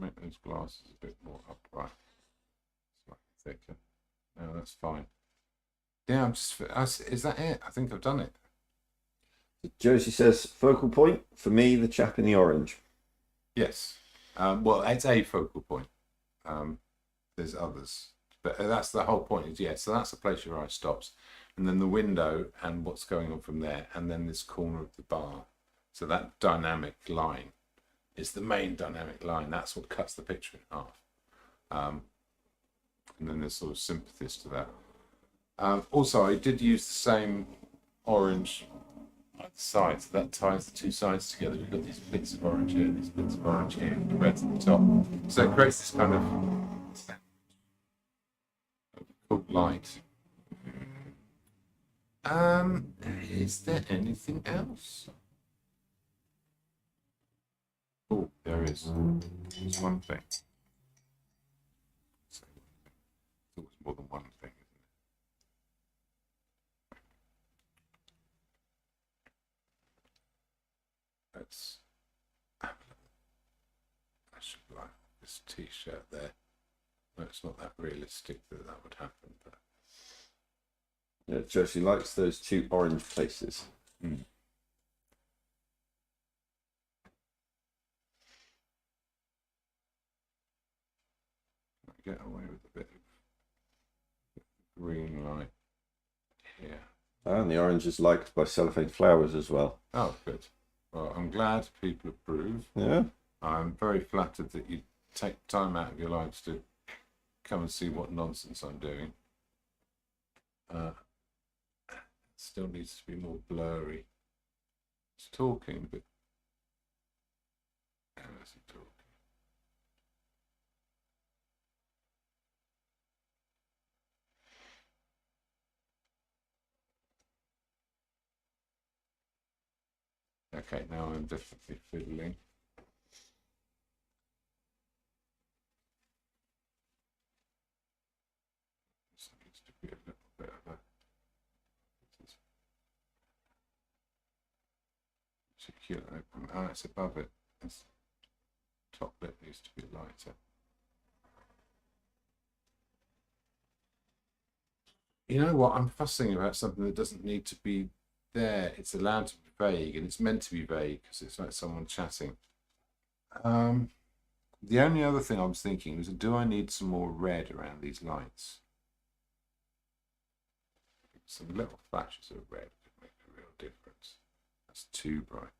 Make those glasses a bit more upright, slightly thicker. No, that's fine. Yeah, is that it? I think I've done it. Josie says, focal point for me, the chap in the orange. Yes. Well, it's a focal point. There's others, but that's the whole point. Is so that's the place your eye stops, and then the window and what's going on from there, and then this corner of the bar. So that dynamic line is the main dynamic line. That's what cuts the picture in half. And then there's sort of sympathies to that. Also, I did use the same orange at the sides. So that ties the two sides together. We've got these bits of orange here, these bits of orange here, and the red at the top. So it creates this kind of cool light. Is there anything else? Oh, there is. There's one thing. It's always more than one thing, isn't it? Let's have a look. I should like this t-shirt there. No, it's not that realistic that would happen, but Yeah, Josie likes those two orange places. Get away with a bit of green light here. And the orange is liked by cellophane flowers as well. Oh, good. Well, I'm glad people approve. Yeah. I'm very flattered that you take time out of your lives to come and see what nonsense I'm doing. It still needs to be more blurry. It's talking, but how is he talking? Okay, now I'm definitely fiddling. This needs to be a little bit of a secure open. Oh, it's above it. This top bit needs to be lighter. You know what? I'm fussing about something that doesn't need to be there. It's allowed to be vague, and it's meant to be vague because it's like someone chatting. The only other thing I was thinking was, do I need some more red around these lights? Some little flashes of red could make a real difference. That's too bright.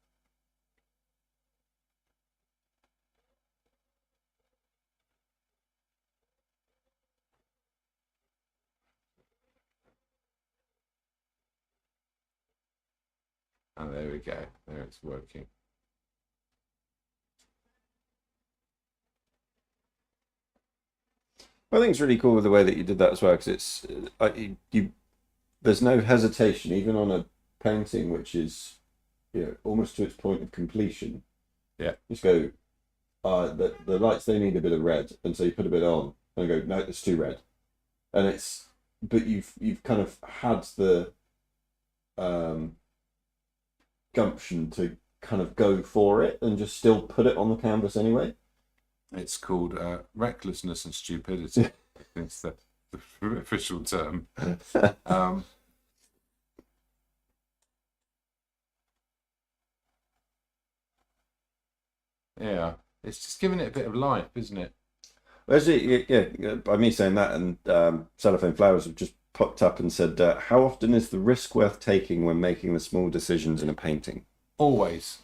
Oh, there we go. There, it's working. I think it's really cool with the way that you did that as well, because it's there's no hesitation even on a painting which is almost to its point of completion. Yeah, you just go the lights, they need a bit of red, and so you put a bit on and go, no, it's too red, and but you've kind of had the gumption to kind of go for it and just still put it on the canvas anyway. It's called recklessness and stupidity. I think it's the official term. Yeah, it's just giving it a bit of life, isn't it? Actually, yeah, by me saying that, and Cellophane Flowers have just popped up and said, how often is the risk worth taking when making the small decisions in a painting? Always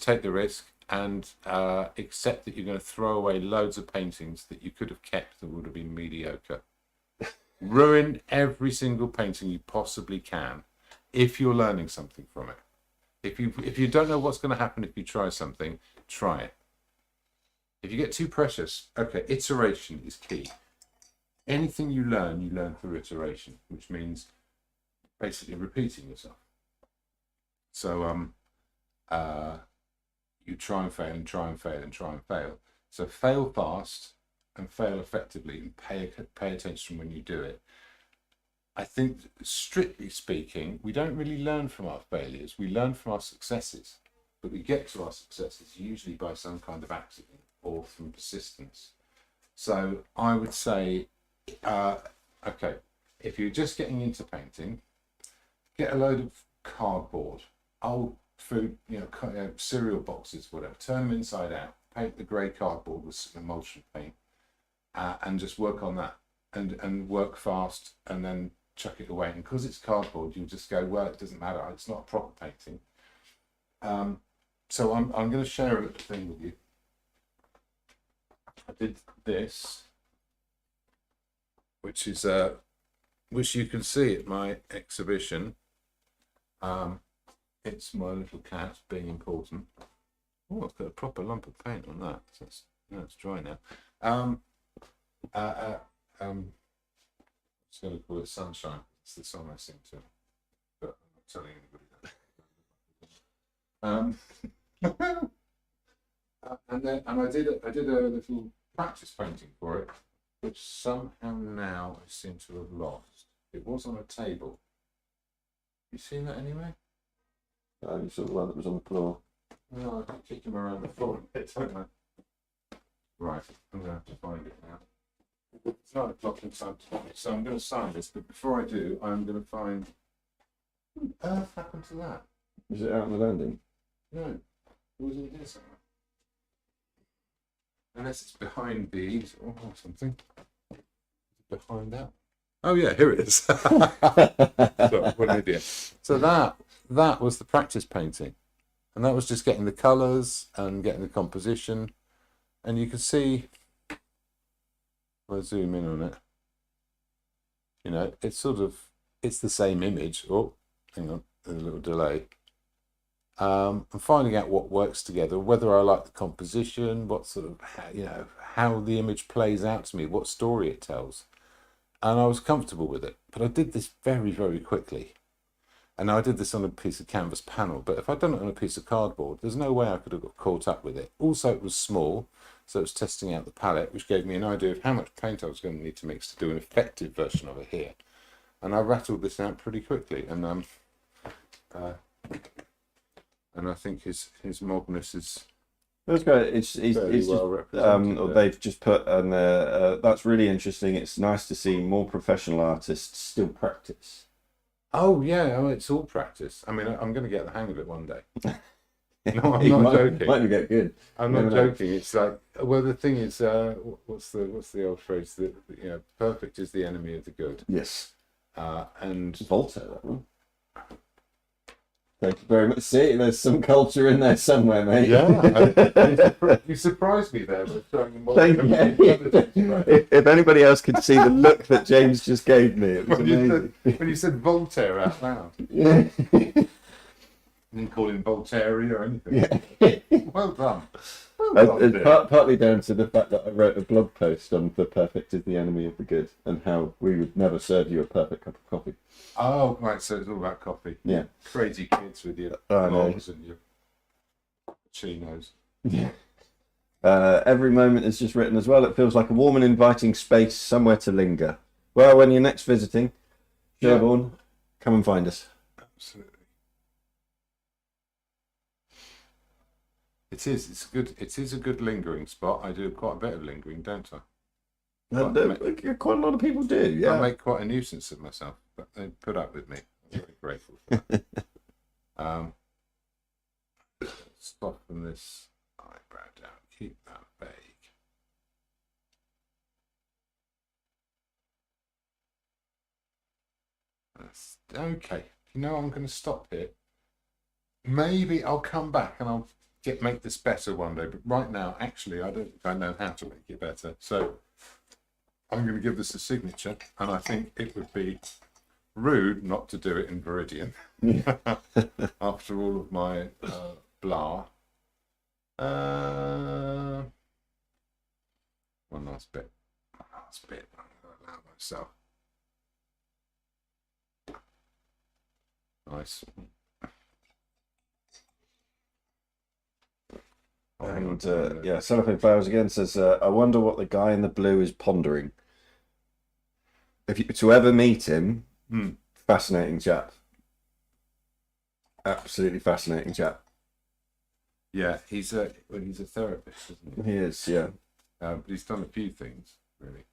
take the risk, and accept that you're going to throw away loads of paintings that you could have kept that would have been mediocre. Ruin every single painting you possibly can if you're learning something from it. If you don't know what's going to happen if you try something, try it. If you get too precious, okay, iteration is key. Anything you learn through iteration, which means basically repeating yourself. So you try and fail and try and fail and try and fail. So fail fast and fail effectively and pay attention when you do it. I think, strictly speaking, we don't really learn from our failures. We learn from our successes, but we get to our successes usually by some kind of accident or from persistence. So I would say, okay, if you're just getting into painting, get a load of cardboard, old food, cereal boxes, whatever, turn them inside out, paint the grey cardboard with some emulsion paint, and just work on that, and work fast, and then chuck it away. And because it's cardboard, you just go, well, it doesn't matter, it's not a proper painting. So I'm going to share a little thing with you. I did this, which you can see at my exhibition. It's my little cat being important. Oh, I've got a proper lump of paint on that. So it's dry now. It's going to call it sunshine. It's the song I sing to, but I'm not telling anybody that. And I did a little practice painting for it, which somehow now I seem to have lost. It was on a table. You seen that anyway? You saw the one that was on the floor. No, I can kick him around the floor a bit, don't I? Right, I'm going to have to find it now. It's 9 o'clock in time, so I'm going to sign this, but before I do, I'm going to find... What on earth happened to that? Is it out on the landing? No, it wasn't here somewhere. Unless it's behind the easel or something. Behind that. Oh yeah, here it is. Sorry, what an idiot. So that was the practice painting, and that was just getting the colours and getting the composition, and you can see. If I zoom in on it, it's the same image. Oh, hang on, there's a little delay. I'm finding out what works together, whether I like the composition, what sort of, how the image plays out to me, what story it tells. And I was comfortable with it, but I did this very, very quickly. And I did this on a piece of canvas panel, but if I'd done it on a piece of cardboard, there's no way I could have got caught up with it. Also, it was small, so it was testing out the palette, which gave me an idea of how much paint I was going to need to mix to do an effective version of it here. And I rattled this out pretty quickly, and I think his mogness is... That's great. It's well represented. they've just put on there. That's really interesting. It's nice to see more professional artists still practice. Oh yeah, it's all practice. I mean, I'm going to get the hang of it one day. No, I'm not joking. Might get good. I'm not joking. It's like, well, the thing is, what's the old phrase that perfect is the enemy of the good. Yes. And Voltaire, that one. Thank you very much. See, there's some culture in there somewhere, mate. Yeah, you surprised me there with throwing them all. Thank you. If anybody else could see the look that James just gave me, it was amazing. When you said Voltaire out loud. Yeah. You didn't call him Voltaire or anything. Yeah. Well done. It's partly down to the fact that I wrote a blog post on the perfect is the enemy of the good and how we would never serve you a perfect cup of coffee. Oh, right, so it's all about coffee. Yeah. Crazy kids with your logs and your chinos. Yeah. Every moment is just written as well. It feels like a warm and inviting space somewhere to linger. Well, when you're next visiting Sherborne, come and find us. Absolutely. It is. It's good. It is a good lingering spot. I do quite a bit of lingering, don't I? Quite a lot of people do. Yeah. I make quite a nuisance of myself, but they put up with me. I'm very grateful for that. Soften this eyebrow down. Keep that vague. That's okay. I'm going to stop here. Maybe I'll come back and I'll make this better one day. But right now, actually, I don't think I know how to make it better. So I'm going to give this a signature, and I think it would be rude not to do it in Viridian after all of my blah. One last bit. I'm going to allow myself. Nice. And yeah, Cellophane Flowers again says, I wonder what the guy in the blue is pondering. If you to ever meet him, fascinating chap. Absolutely fascinating chap. Yeah, he's a therapist, isn't he? He is, yeah. But he's done a few things, really.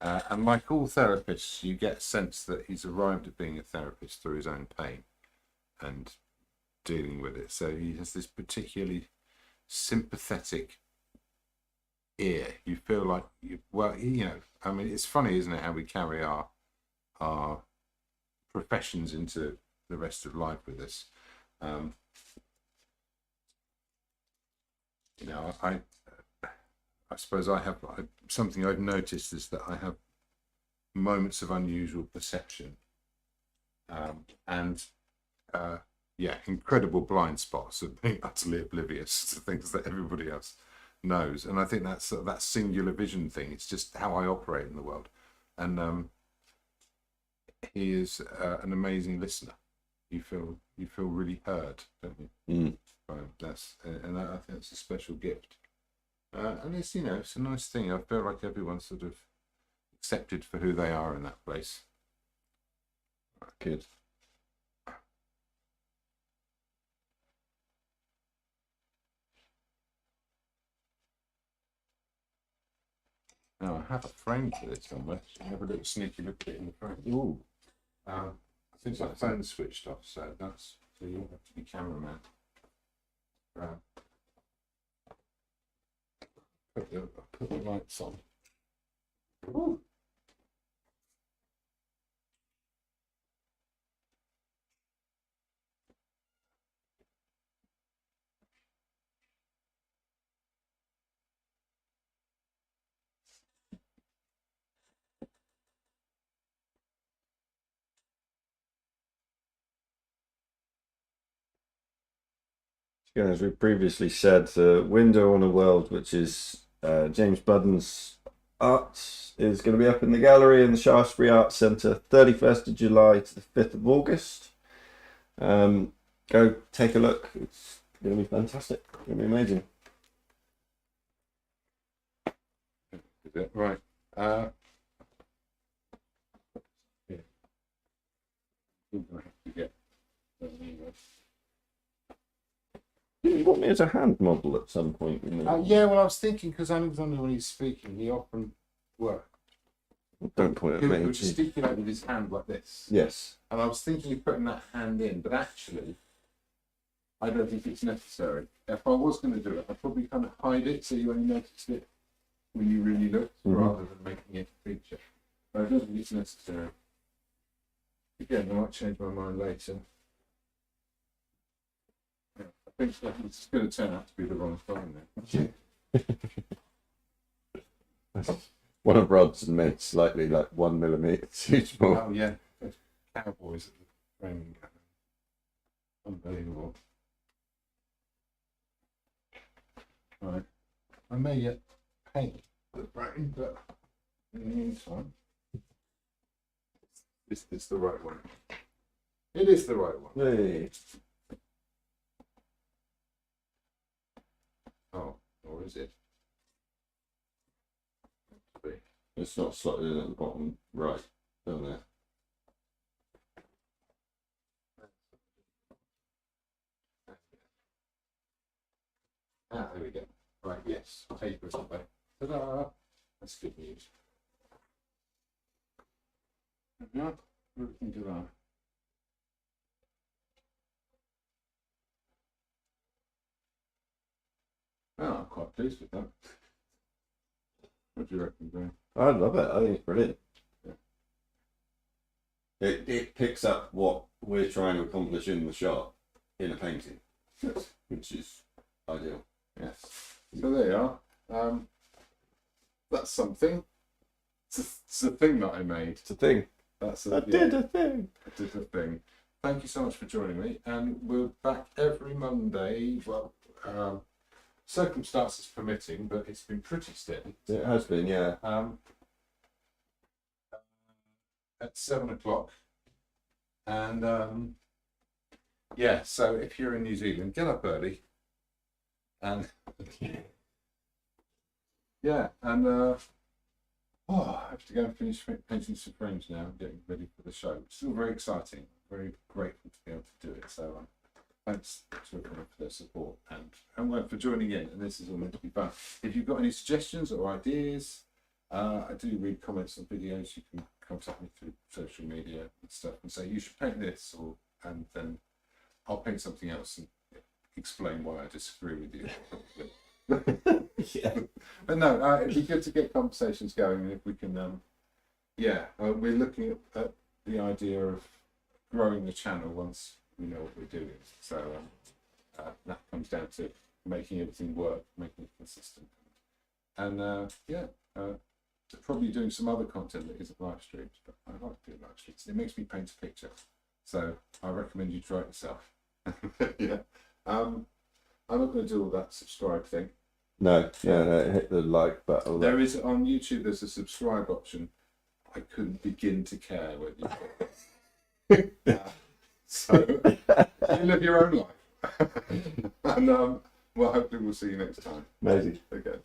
And like all therapists, you get a sense that he's arrived at being a therapist through his own pain and dealing with it. So he has this particularly sympathetic ear. You feel like, I mean, it's funny, isn't it, how we carry our professions into the rest of life with us. I suppose something I've noticed is that I have moments of unusual perception, and incredible blind spots of being utterly oblivious to things that everybody else knows. And I think that's that singular vision thing. It's just how I operate in the world. And he is an amazing listener. You feel really heard, don't you? I think that's a special gift. And it's it's a nice thing. I feel like everyone's sort of accepted for who they are in that place. Good. Now I have a frame for this somewhere. So have a little sneaky look at it in the frame. Ooh. I think my phone's switched off, so you'll have to be cameraman. Put the lights on. Ooh. Yeah, as we previously said, Window on a World, which is James Budden's art, is going to be up in the gallery in the Shaftesbury Arts Centre, 31st of July to the 5th of August. Go take a look. It's going to be fantastic. It's going to be amazing. Is it? Right. Yeah. I have to get. You want me as a hand model at some point? Yeah, well, I was thinking because Alexander, when he's speaking, he often Don't point at me. He would gesticulate with his hand like this. Yes. And I was thinking of putting that hand in, but actually, I don't think it's necessary. If I was going to do it, I'd probably kind of hide it so you only notice it when you really look, rather than making it a feature. But I don't think it's necessary. Again, I might change my mind later. I think it's going to turn out to be the wrong time then. One of Rod's made slightly like 1 millimetre too small. Oh yeah, those cowboys at the framing gallery. Unbelievable. Right, I may yet paint the brain, but in the meantime, it's the right one. It is the right one. Hey. Oh, or is it? It's not slotted in at the bottom right, down there. Ah, there we go. Right, yes, paper is away. Ta-da! That's good news. Yeah, we can do that. Oh, I'm quite pleased with that. What do you reckon, Graham? I love it. I think it's brilliant. Yeah. It picks up what we're trying to accomplish in the shot in a painting, which is ideal. Yes. So there you are. That's something. It's a thing that I made. It's a thing. I did a thing. I did a thing. Thank you so much for joining me, and we're back every Monday. Well, circumstances permitting, but it's been pretty steady. It has been, yeah. At 7 o'clock, and yeah. So if you're in New Zealand, get up early. And yeah, and I have to go and finish painting some frames now, getting ready for the show. It's still very exciting. Very grateful to be able to do it. So thanks to everyone for their support and for joining in. And this is all meant to be fun. If you've got any suggestions or ideas, I do read comments on videos. You can contact me through social media and stuff and say you should paint this, and then I'll paint something else and explain why I disagree with you. Yeah. But no, it'd be good to get conversations going, and if we can, we're looking at the idea of growing the channel once we know what we're doing. So that comes down to making everything work, making it consistent, and probably doing some other content that isn't live streams. But I like doing live streams. It makes me paint a picture, so I recommend you try it yourself. Yeah. I'm not going to do all that subscribe thing. No, hit the like button. There is on YouTube. There's a subscribe option. I couldn't begin to care whether you. So you live your own life, and well, hopefully we'll see you next time. Amazing. Okay.